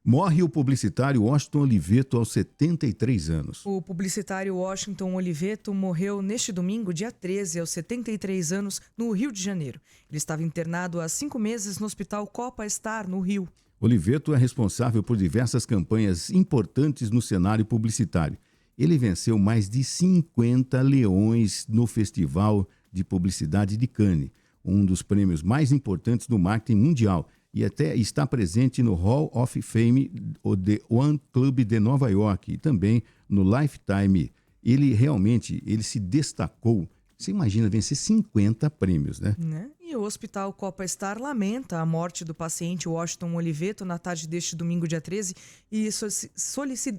Morre o publicitário Washington Oliveto aos 73 anos. O publicitário Washington Oliveto morreu neste domingo, dia 13, aos 73 anos, no Rio de Janeiro. Ele estava internado há 5 meses no Hospital Copa Star, no Rio. Oliveto é responsável por diversas campanhas importantes no cenário publicitário. Ele venceu mais de 50 leões no Festival de Publicidade de Cannes, um dos prêmios mais importantes do marketing mundial, e até está presente no Hall of Fame do One Club de Nova York e também no Lifetime. Ele se destacou. Você imagina vencer 50 prêmios, né? E o Hospital Copa Star lamenta a morte do paciente Washington Oliveto na tarde deste domingo, dia 13, e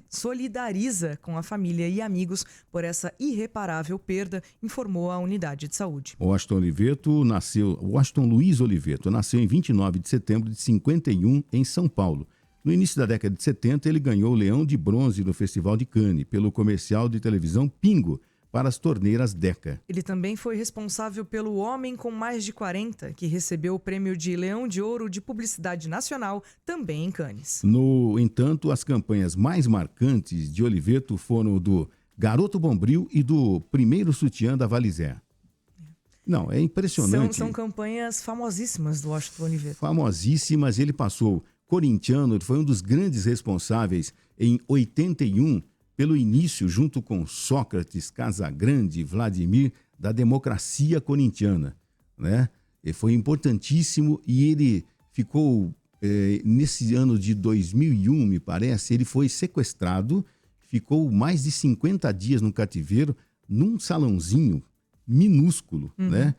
solidariza com a família e amigos por essa irreparável perda, informou a unidade de saúde. Washington Luiz Oliveto nasceu em 29 de setembro de 51 em São Paulo. No início da década de 70, ele ganhou o Leão de Bronze no Festival de Cannes pelo comercial de televisão Pingo, para as torneiras Deca. Ele também foi responsável pelo Homem com Mais de 40, que recebeu o prêmio de Leão de Ouro de Publicidade Nacional, também em Cannes. No entanto, as campanhas mais marcantes de Oliveto foram do Garoto Bombril e do Primeiro Sutiã da Valizer. Não, é impressionante. São campanhas famosíssimas do Washington Oliveto. Famosíssimas. Ele passou corintiano, ele foi um dos grandes responsáveis em 81 pelo início, junto com Sócrates, Casagrande, Vladimir, da democracia corintiana, né? E foi importantíssimo e ele ficou, nesse ano de 2001, me parece, ele foi sequestrado, ficou mais de 50 dias no cativeiro, num salãozinho minúsculo, né?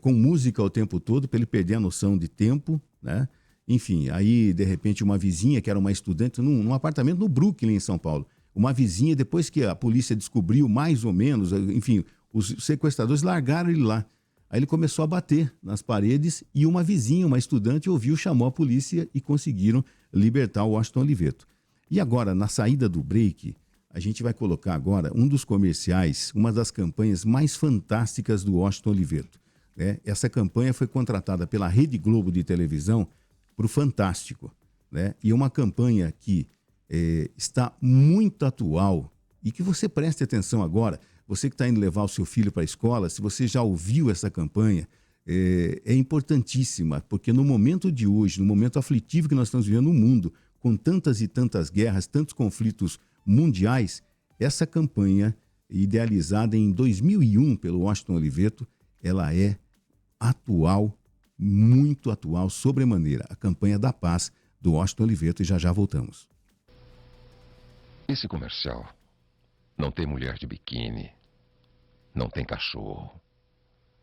Com música o tempo todo, para ele perder a noção de tempo, né? Enfim, aí, de repente, uma vizinha, que era uma estudante, num apartamento no Brooklyn, em São Paulo, uma vizinha, depois que a polícia descobriu mais ou menos, enfim, os sequestradores largaram ele lá. Aí ele começou a bater nas paredes e uma vizinha, uma estudante, ouviu, chamou a polícia e conseguiram libertar o Washington Oliveto. E agora, na saída do break, a gente vai colocar agora um dos comerciais, uma das campanhas mais fantásticas do Washington Oliveto, né? Essa campanha foi contratada pela Rede Globo de televisão para o Fantástico, né? E é uma campanha que está muito atual e que você preste atenção agora. Você que está indo levar o seu filho para a escola, se você já ouviu essa campanha, é importantíssima, porque no momento de hoje, no momento aflitivo que nós estamos vivendo no mundo, com tantas e tantas guerras, tantos conflitos mundiais, essa campanha, idealizada em 2001 pelo Washington Oliveto, ela é atual, muito atual, sobremaneira. A campanha da paz do Washington Oliveto, e já voltamos. Esse comercial não tem mulher de biquíni, não tem cachorro,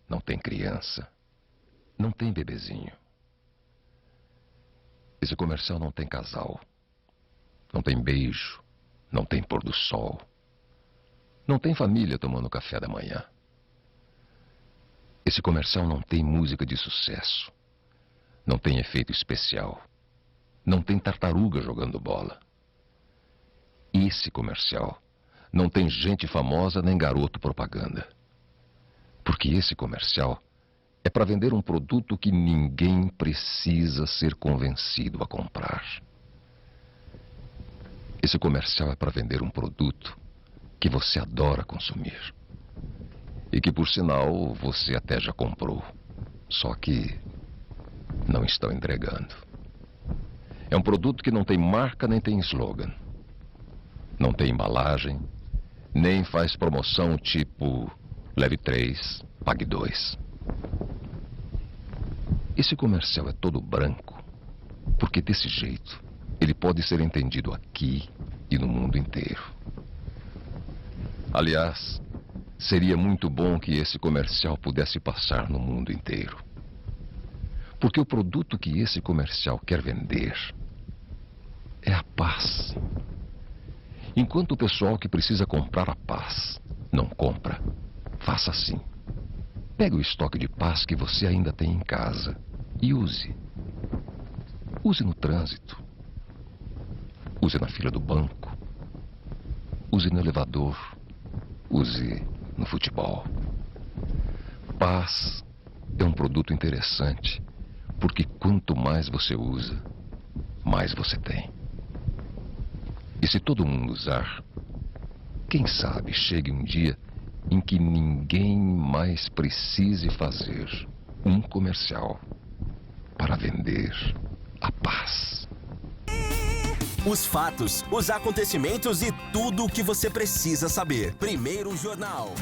não tem criança, não tem bebezinho. Esse comercial não tem casal, não tem beijo, não tem pôr do sol, não tem família tomando café da manhã. Esse comercial não tem música de sucesso, não tem efeito especial, não tem tartaruga jogando bola. Esse comercial não tem gente famosa nem garoto propaganda. Porque esse comercial é para vender um produto que ninguém precisa ser convencido a comprar. Esse comercial é para vender um produto que você adora consumir. E que, por sinal, você até já comprou. Só que não estão entregando. É um produto que não tem marca nem tem slogan. Não tem embalagem, nem faz promoção tipo leve 3, pague 2. Esse comercial é todo branco, porque desse jeito ele pode ser entendido aqui e no mundo inteiro. Aliás, seria muito bom que esse comercial pudesse passar no mundo inteiro. Porque o produto que esse comercial quer vender é a paz. Enquanto o pessoal que precisa comprar a paz não compra, faça assim. Pegue o estoque de paz que você ainda tem em casa e use. Use no trânsito. Use na fila do banco. Use no elevador. Use no futebol. Paz é um produto interessante, porque quanto mais você usa, mais você tem. E se todo mundo usar, quem sabe chegue um dia em que ninguém mais precise fazer um comercial para vender a paz. Os fatos, os acontecimentos e tudo o que você precisa saber. Primeiro Jornal.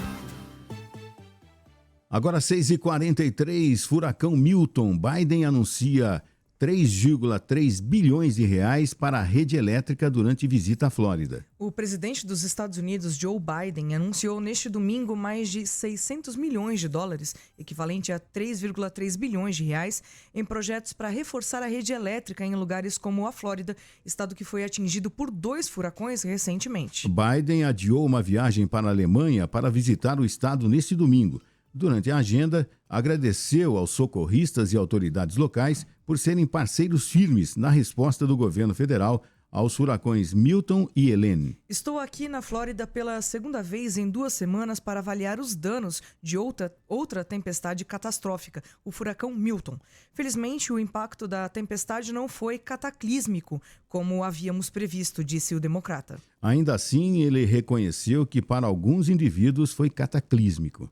Agora 6h43, furacão Milton. Biden anuncia 3,3 bilhões de reais para a rede elétrica durante visita à Flórida. O presidente dos Estados Unidos, Joe Biden, anunciou neste domingo mais de 600 milhões de dólares, equivalente a 3,3 bilhões de reais, em projetos para reforçar a rede elétrica em lugares como a Flórida, estado que foi atingido por 2 furacões recentemente. Biden adiou uma viagem para a Alemanha para visitar o estado neste domingo. Durante a agenda, agradeceu aos socorristas e autoridades locais por serem parceiros firmes na resposta do governo federal aos furacões Milton e Helene. Estou aqui na Flórida pela segunda vez em 2 semanas para avaliar os danos de outra tempestade catastrófica, o furacão Milton. Felizmente, o impacto da tempestade não foi cataclísmico, como havíamos previsto, disse o democrata. Ainda assim, ele reconheceu que para alguns indivíduos foi cataclísmico.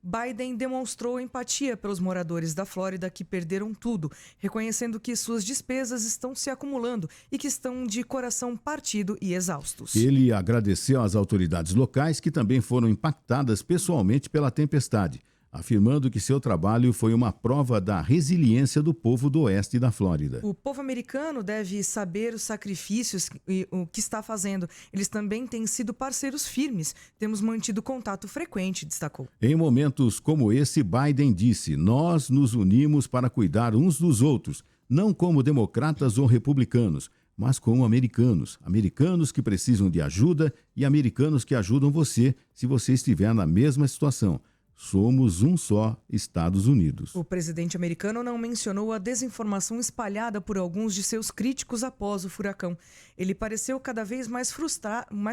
Biden demonstrou empatia pelos moradores da Flórida que perderam tudo, reconhecendo que suas despesas estão se acumulando e que estão de coração partido e exaustos. Ele agradeceu às autoridades locais que também foram impactadas pessoalmente pela tempestade, afirmando que seu trabalho foi uma prova da resiliência do povo do oeste da Flórida. O povo americano deve saber os sacrifícios e o que está fazendo. Eles também têm sido parceiros firmes. Temos mantido contato frequente, destacou. Em momentos como esse, Biden disse: nós nos unimos para cuidar uns dos outros, não como democratas ou republicanos, mas como americanos. Americanos que precisam de ajuda e americanos que ajudam você se você estiver na mesma situação. Somos um só Estados Unidos. O presidente americano não mencionou a desinformação espalhada por alguns de seus críticos após o furacão. Ele pareceu cada vez mais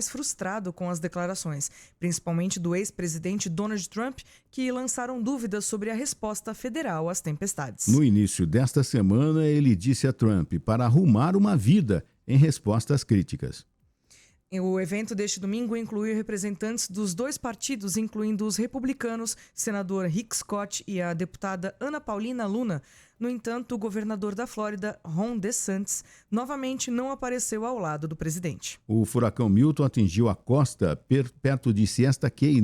frustrado com as declarações, principalmente do ex-presidente Donald Trump, que lançaram dúvidas sobre a resposta federal às tempestades. No início desta semana, ele disse a Trump para arrumar uma vida em resposta às críticas. O evento deste domingo incluiu representantes dos 2 partidos, incluindo os republicanos, senador Rick Scott e a deputada Ana Paulina Luna. No entanto, o governador da Flórida, Ron DeSantis, novamente não apareceu ao lado do presidente. O furacão Milton atingiu a costa perto de Siesta Key,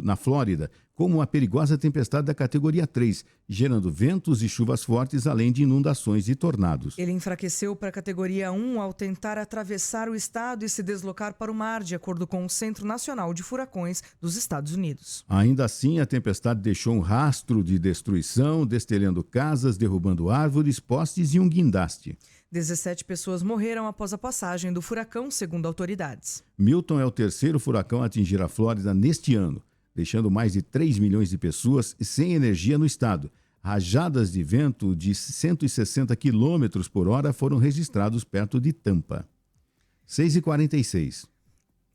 na Flórida, como uma perigosa tempestade da categoria 3, gerando ventos e chuvas fortes, além de inundações e tornados. Ele enfraqueceu para a categoria 1 ao tentar atravessar o estado e se deslocar para o mar, de acordo com o Centro Nacional de Furacões dos Estados Unidos. Ainda assim, a tempestade deixou um rastro de destruição, destelhando casas, derrubando árvores, postes e um guindaste. 17 pessoas morreram após a passagem do furacão, segundo autoridades. Milton é o 3º furacão a atingir a Flórida neste ano, deixando mais de 3 milhões de pessoas sem energia no estado. Rajadas de vento de 160 km por hora foram registrados perto de Tampa. 6h46.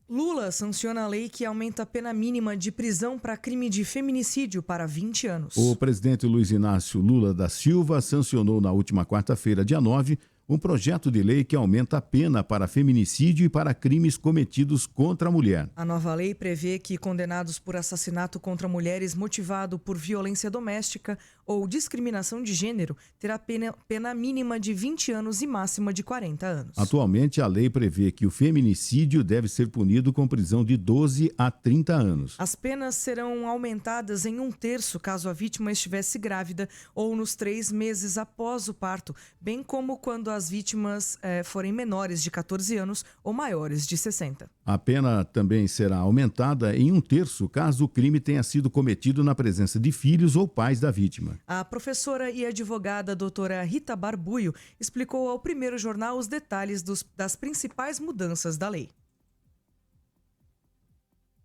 Lula sanciona a lei que aumenta a pena mínima de prisão para crime de feminicídio para 20 anos. O presidente Luiz Inácio Lula da Silva sancionou na última quarta-feira, dia 9, um projeto de lei que aumenta a pena para feminicídio e para crimes cometidos contra a mulher. A nova lei prevê que condenados por assassinato contra mulheres motivado por violência doméstica ou discriminação de gênero terá pena mínima de 20 anos e máxima de 40 anos. Atualmente, a lei prevê que o feminicídio deve ser punido com prisão de 12 a 30 anos. As penas serão aumentadas em 1/3 caso a vítima estivesse grávida ou nos 3 meses após o parto, bem como quando as vítimas forem menores de 14 anos ou maiores de 60. A pena também será aumentada em 1/3 caso o crime tenha sido cometido na presença de filhos ou pais da vítima. A professora e advogada doutora Rita Barbuio explicou ao Primeiro Jornal os detalhes das principais mudanças da lei.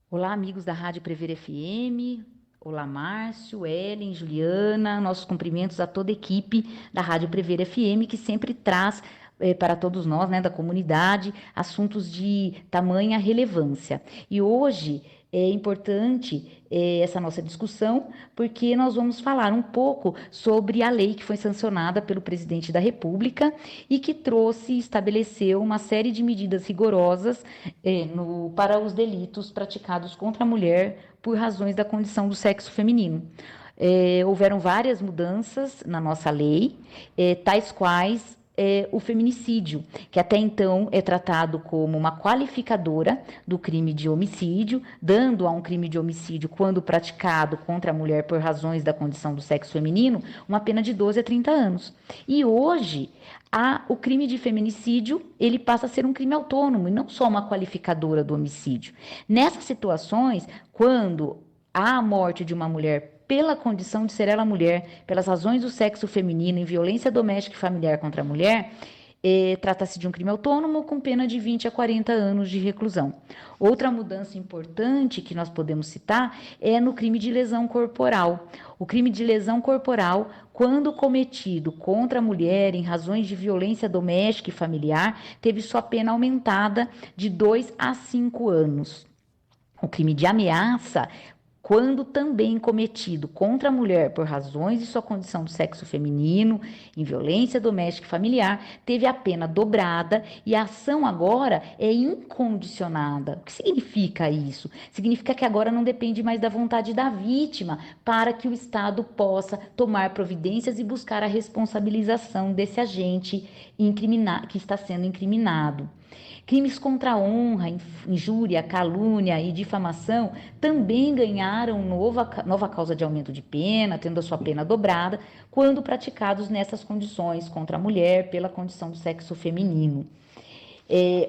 Olá, amigos da Rádio Prever FM. Olá, Márcio, Ellen, Juliana. Nossos cumprimentos a toda a equipe da Rádio Prever FM, que sempre traz para todos nós, né, da comunidade, assuntos de tamanha relevância. E hoje é importante essa nossa discussão, porque nós vamos falar um pouco sobre a lei que foi sancionada pelo presidente da República e que estabeleceu uma série de medidas rigorosas para os delitos praticados contra a mulher por razões da condição do sexo feminino. Houveram várias mudanças na nossa lei, tais quais o feminicídio, que até então é tratado como uma qualificadora do crime de homicídio, dando a um crime de homicídio, quando praticado contra a mulher por razões da condição do sexo feminino, uma pena de 12 a 30 anos. E hoje, o crime de feminicídio, ele passa a ser um crime autônomo e não só uma qualificadora do homicídio. Nessas situações, quando há a morte de uma mulher pela condição de ser ela mulher, pelas razões do sexo feminino, em violência doméstica e familiar contra a mulher, trata-se de um crime autônomo com pena de 20 a 40 anos de reclusão. Outra mudança importante que nós podemos citar é no crime de lesão corporal. O crime de lesão corporal, quando cometido contra a mulher em razões de violência doméstica e familiar, teve sua pena aumentada de 2 a 5 anos. O crime de ameaça, quando também cometido contra a mulher por razões de sua condição de sexo feminino, em violência doméstica e familiar, teve a pena dobrada e a ação agora é incondicionada. O que significa isso? Significa que agora não depende mais da vontade da vítima para que o Estado possa tomar providências e buscar a responsabilização desse agente que está sendo incriminado. Crimes contra a honra, injúria, calúnia e difamação também ganharam nova causa de aumento de pena, tendo a sua pena dobrada, quando praticados nessas condições contra a mulher pela condição do sexo feminino.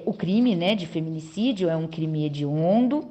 O crime, né, de feminicídio é um crime hediondo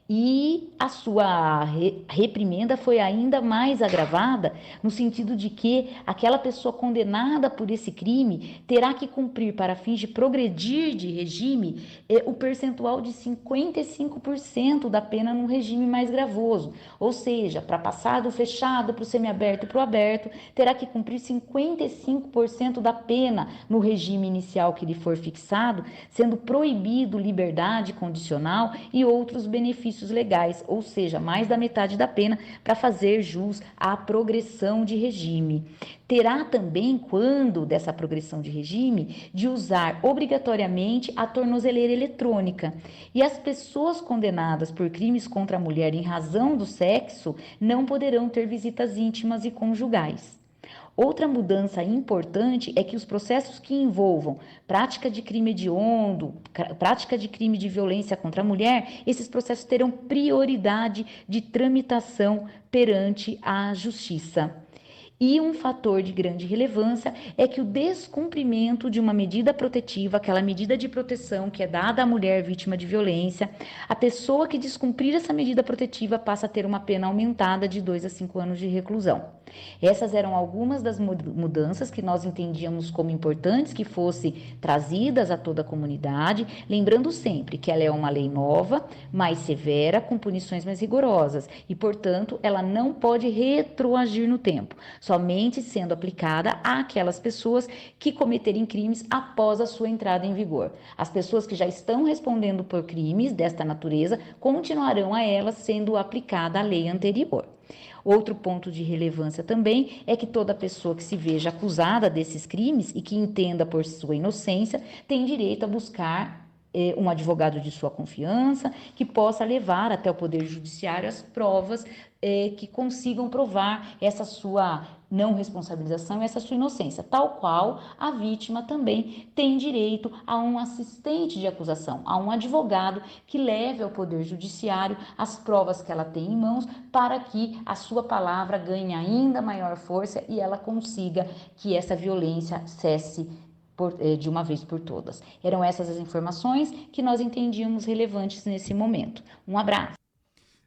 e a sua reprimenda foi ainda mais agravada no sentido de que aquela pessoa condenada por esse crime terá que cumprir, para fins de progredir de regime, o percentual de 55% da pena no regime mais gravoso. Ou seja, para passar do fechado para o semiaberto e para o aberto, terá que cumprir 55% da pena no regime inicial que lhe for fixado, sendo proibido liberdade condicional e outros benefícios legais, ou seja, mais da metade da pena, para fazer jus à progressão de regime. Terá também, quando dessa progressão de regime, de usar obrigatoriamente a tornozeleira eletrônica. E as pessoas condenadas por crimes contra a mulher em razão do sexo não poderão ter visitas íntimas e conjugais. Outra mudança importante é que os processos que envolvam prática de crime hediondo, prática de crime de violência contra a mulher, esses processos terão prioridade de tramitação perante a justiça. E um fator de grande relevância é que o descumprimento de uma medida protetiva, aquela medida de proteção que é dada à mulher vítima de violência, a pessoa que descumprir essa medida protetiva passa a ter uma pena aumentada de 2 a 5 anos de reclusão. Essas eram algumas das mudanças que nós entendíamos como importantes que fossem trazidas a toda a comunidade, lembrando sempre que ela é uma lei nova, mais severa, com punições mais rigorosas e, portanto, ela não pode retroagir no tempo, somente sendo aplicada àquelas pessoas que cometerem crimes após a sua entrada em vigor. As pessoas que já estão respondendo por crimes desta natureza continuarão a elas sendo aplicada a lei anterior. Outro ponto de relevância também é que toda pessoa que se veja acusada desses crimes e que entenda por sua inocência tem direito a buscar um advogado de sua confiança que possa levar até o Poder Judiciário as provas que consigam provar essa sua não responsabilização e essa sua inocência, tal qual a vítima também tem direito a um assistente de acusação, a um advogado que leve ao Poder Judiciário as provas que ela tem em mãos para que a sua palavra ganhe ainda maior força e ela consiga que essa violência cesse de uma vez por todas. Eram essas as informações que nós entendíamos relevantes nesse momento. Um abraço.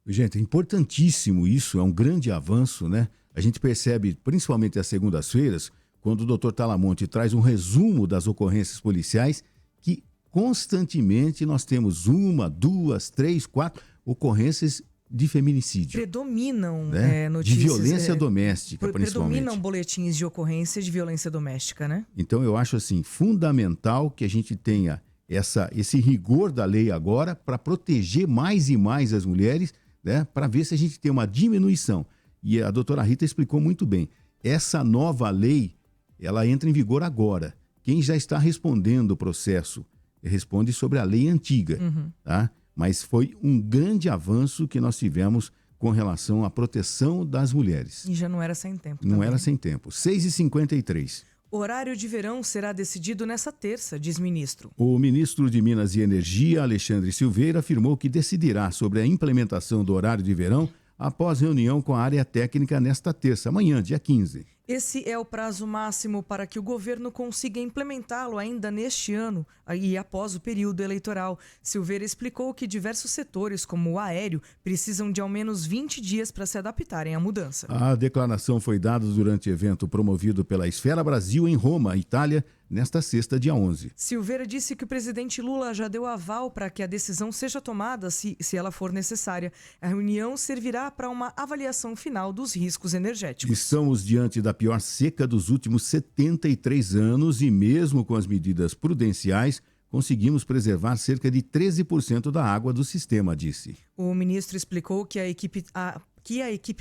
Gente, é importantíssimo isso, é um grande avanço, né? A gente percebe, principalmente às segundas-feiras, quando o doutor Talamonte traz um resumo das ocorrências policiais, que constantemente nós temos 1, 2, 3, 4 ocorrências de feminicídio. Predominam notícias. De violência doméstica, principalmente. Predominam boletins de ocorrência de violência doméstica, né? Então eu acho assim, fundamental que a gente tenha esse rigor da lei agora para proteger mais e mais as mulheres, né? Para ver se a gente tem uma diminuição. E a doutora Rita explicou muito bem. Essa nova lei, ela entra em vigor agora. Quem já está respondendo o processo responde sobre a lei antiga, tá? Mas foi um grande avanço que nós tivemos com relação à proteção das mulheres. E já não era sem tempo. Não também. era sem tempo. 6h53. Horário de verão será decidido nessa terça, diz ministro. O ministro de Minas e Energia, Alexandre Silveira, afirmou que decidirá sobre a implementação do horário de verão após reunião com a área técnica nesta terça, amanhã, dia 15. Esse é o prazo máximo para que o governo consiga implementá-lo ainda neste ano e após o período eleitoral. Silveira explicou que diversos setores, como o aéreo, precisam de ao menos 20 dias para se adaptarem à mudança. A declaração foi dada durante evento promovido pela Esfera Brasil em Roma, Itália, nesta sexta, dia 11. Silveira disse que o presidente Lula já deu aval para que a decisão seja tomada se ela for necessária. A reunião servirá para uma avaliação final dos riscos energéticos. Estamos diante da pior seca dos últimos 73 anos e mesmo com as medidas prudenciais, conseguimos preservar cerca de 13% da água do sistema, disse. O ministro explicou que a equipe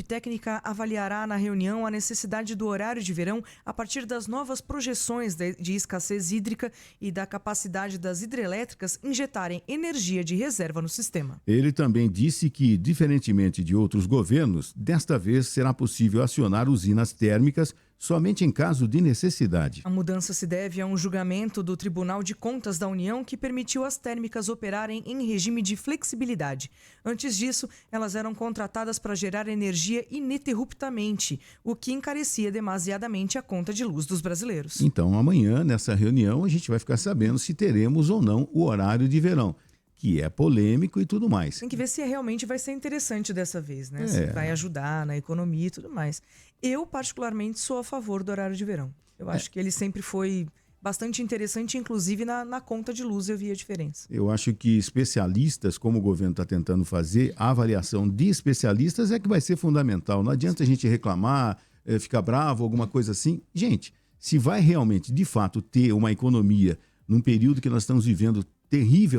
técnica avaliará na reunião a necessidade do horário de verão a partir das novas projeções de escassez hídrica e da capacidade das hidrelétricas injetarem energia de reserva no sistema. Ele também disse que, diferentemente de outros governos, desta vez será possível acionar usinas térmicas somente em caso de necessidade. A mudança se deve a um julgamento do Tribunal de Contas da União que permitiu as térmicas operarem em regime de flexibilidade. Antes disso, elas eram contratadas para gerar energia ininterruptamente, o que encarecia demasiadamente a conta de luz dos brasileiros. Então, amanhã, nessa reunião, a gente vai ficar sabendo se teremos ou não o horário de verão, que é polêmico e tudo mais. Tem que ver se realmente vai ser interessante dessa vez, né? Se vai ajudar na economia e tudo mais. Eu, particularmente, sou a favor do horário de verão. Eu acho que ele sempre foi bastante interessante, inclusive na conta de luz eu vi a diferença. Eu acho que especialistas, como o governo está tentando fazer, a avaliação de especialistas é que vai ser fundamental. Não adianta a gente reclamar, ficar bravo, alguma coisa assim. Gente, se vai realmente, de fato, ter uma economia num período que nós estamos vivendo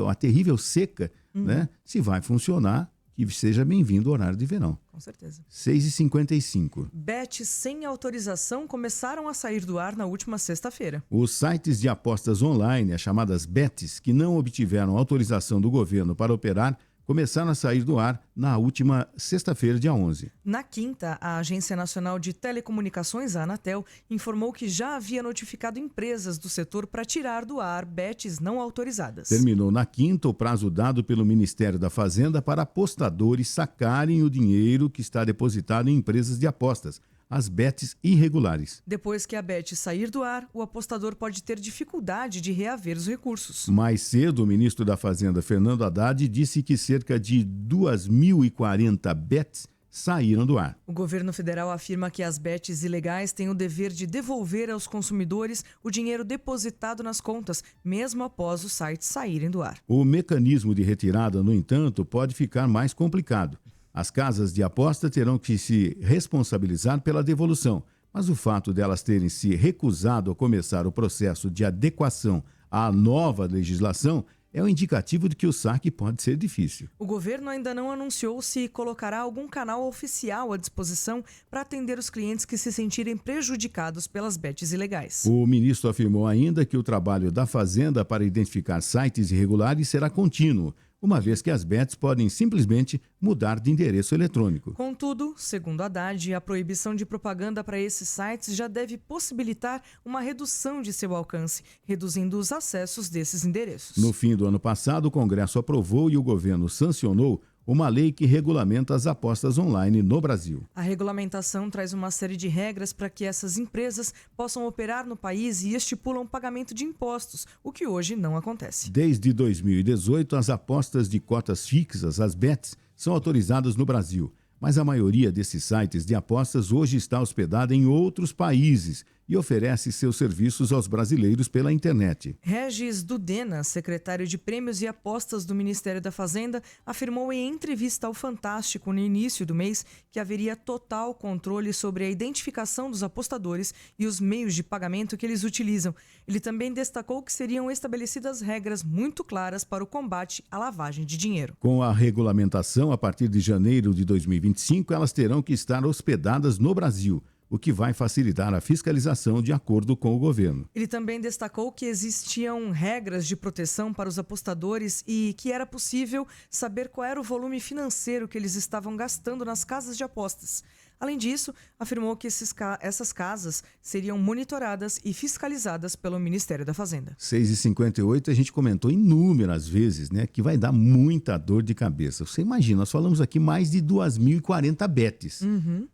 a terrível seca, né? Se vai funcionar, que seja bem-vindo o horário de verão. Com certeza. 6h55. Bets sem autorização começaram a sair do ar na última sexta-feira. Os sites de apostas online, as chamadas bets, que não obtiveram autorização do governo para operar, começaram a sair do ar na última sexta-feira, dia 11. Na quinta, a Agência Nacional de Telecomunicações, a Anatel, informou que já havia notificado empresas do setor para tirar do ar bets não autorizadas. Terminou na quinta o prazo dado pelo Ministério da Fazenda para apostadores sacarem o dinheiro que está depositado em empresas de apostas, as bets irregulares. Depois que a bet sair do ar, o apostador pode ter dificuldade de reaver os recursos. Mais cedo, o ministro da Fazenda, Fernando Haddad, disse que cerca de 2.040 bets saíram do ar. O governo federal afirma que as bets ilegais têm o dever de devolver aos consumidores o dinheiro depositado nas contas, mesmo após os sites saírem do ar. O mecanismo de retirada, no entanto, pode ficar mais complicado. As casas de aposta terão que se responsabilizar pela devolução, mas o fato delas terem se recusado a começar o processo de adequação à nova legislação é um indicativo de que o saque pode ser difícil. O governo ainda não anunciou se colocará algum canal oficial à disposição para atender os clientes que se sentirem prejudicados pelas bets ilegais. O ministro afirmou ainda que o trabalho da Fazenda para identificar sites irregulares será contínuo, uma vez que as bets podem simplesmente mudar de endereço eletrônico. Contudo, segundo Haddad, a proibição de propaganda para esses sites já deve possibilitar uma redução de seu alcance, reduzindo os acessos desses endereços. No fim do ano passado, o Congresso aprovou e o governo sancionou uma lei que regulamenta as apostas online no Brasil. A regulamentação traz uma série de regras para que essas empresas possam operar no país e estipulam pagamento de impostos, o que hoje não acontece. Desde 2018, as apostas de cotas fixas, as bets, são autorizadas no Brasil, mas a maioria desses sites de apostas hoje está hospedada em outros países e oferece seus serviços aos brasileiros pela internet. Regis Dudena, secretário de Prêmios e Apostas do Ministério da Fazenda, afirmou em entrevista ao Fantástico no início do mês que haveria total controle sobre a identificação dos apostadores e os meios de pagamento que eles utilizam. Ele também destacou que seriam estabelecidas regras muito claras para o combate à lavagem de dinheiro. Com a regulamentação, a partir de janeiro de 2025, elas terão que estar hospedadas no Brasil, o que vai facilitar a fiscalização de acordo com o governo. Ele também destacou que existiam regras de proteção para os apostadores e que era possível saber qual era o volume financeiro que eles estavam gastando nas casas de apostas. Além disso, afirmou que essas casas seriam monitoradas e fiscalizadas pelo Ministério da Fazenda. 6h58, a gente comentou inúmeras vezes, né, que vai dar muita dor de cabeça. Você imagina, nós falamos aqui mais de 2.040 bets,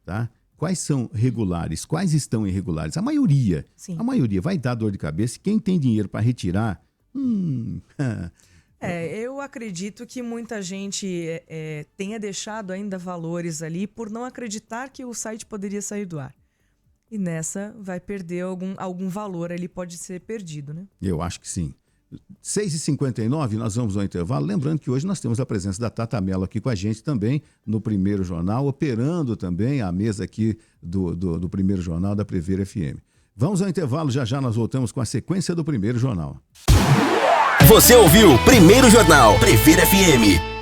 tá? Quais são regulares? Quais estão irregulares? A maioria. Sim. A maioria vai dar dor de cabeça. Quem tem dinheiro para retirar... Eu acredito que muita gente tenha deixado ainda valores ali por não acreditar que o site poderia sair do ar. E nessa vai perder algum valor ali, pode ser perdido, né? Eu acho que sim. 6h59, nós vamos ao intervalo. Lembrando que hoje nós temos a presença da Tata Mello aqui com a gente também no Primeiro Jornal, operando também a mesa aqui do Primeiro Jornal da Prever FM. Vamos ao intervalo, já nós voltamos com a sequência do Primeiro Jornal. Você ouviu Primeiro Jornal Prever FM.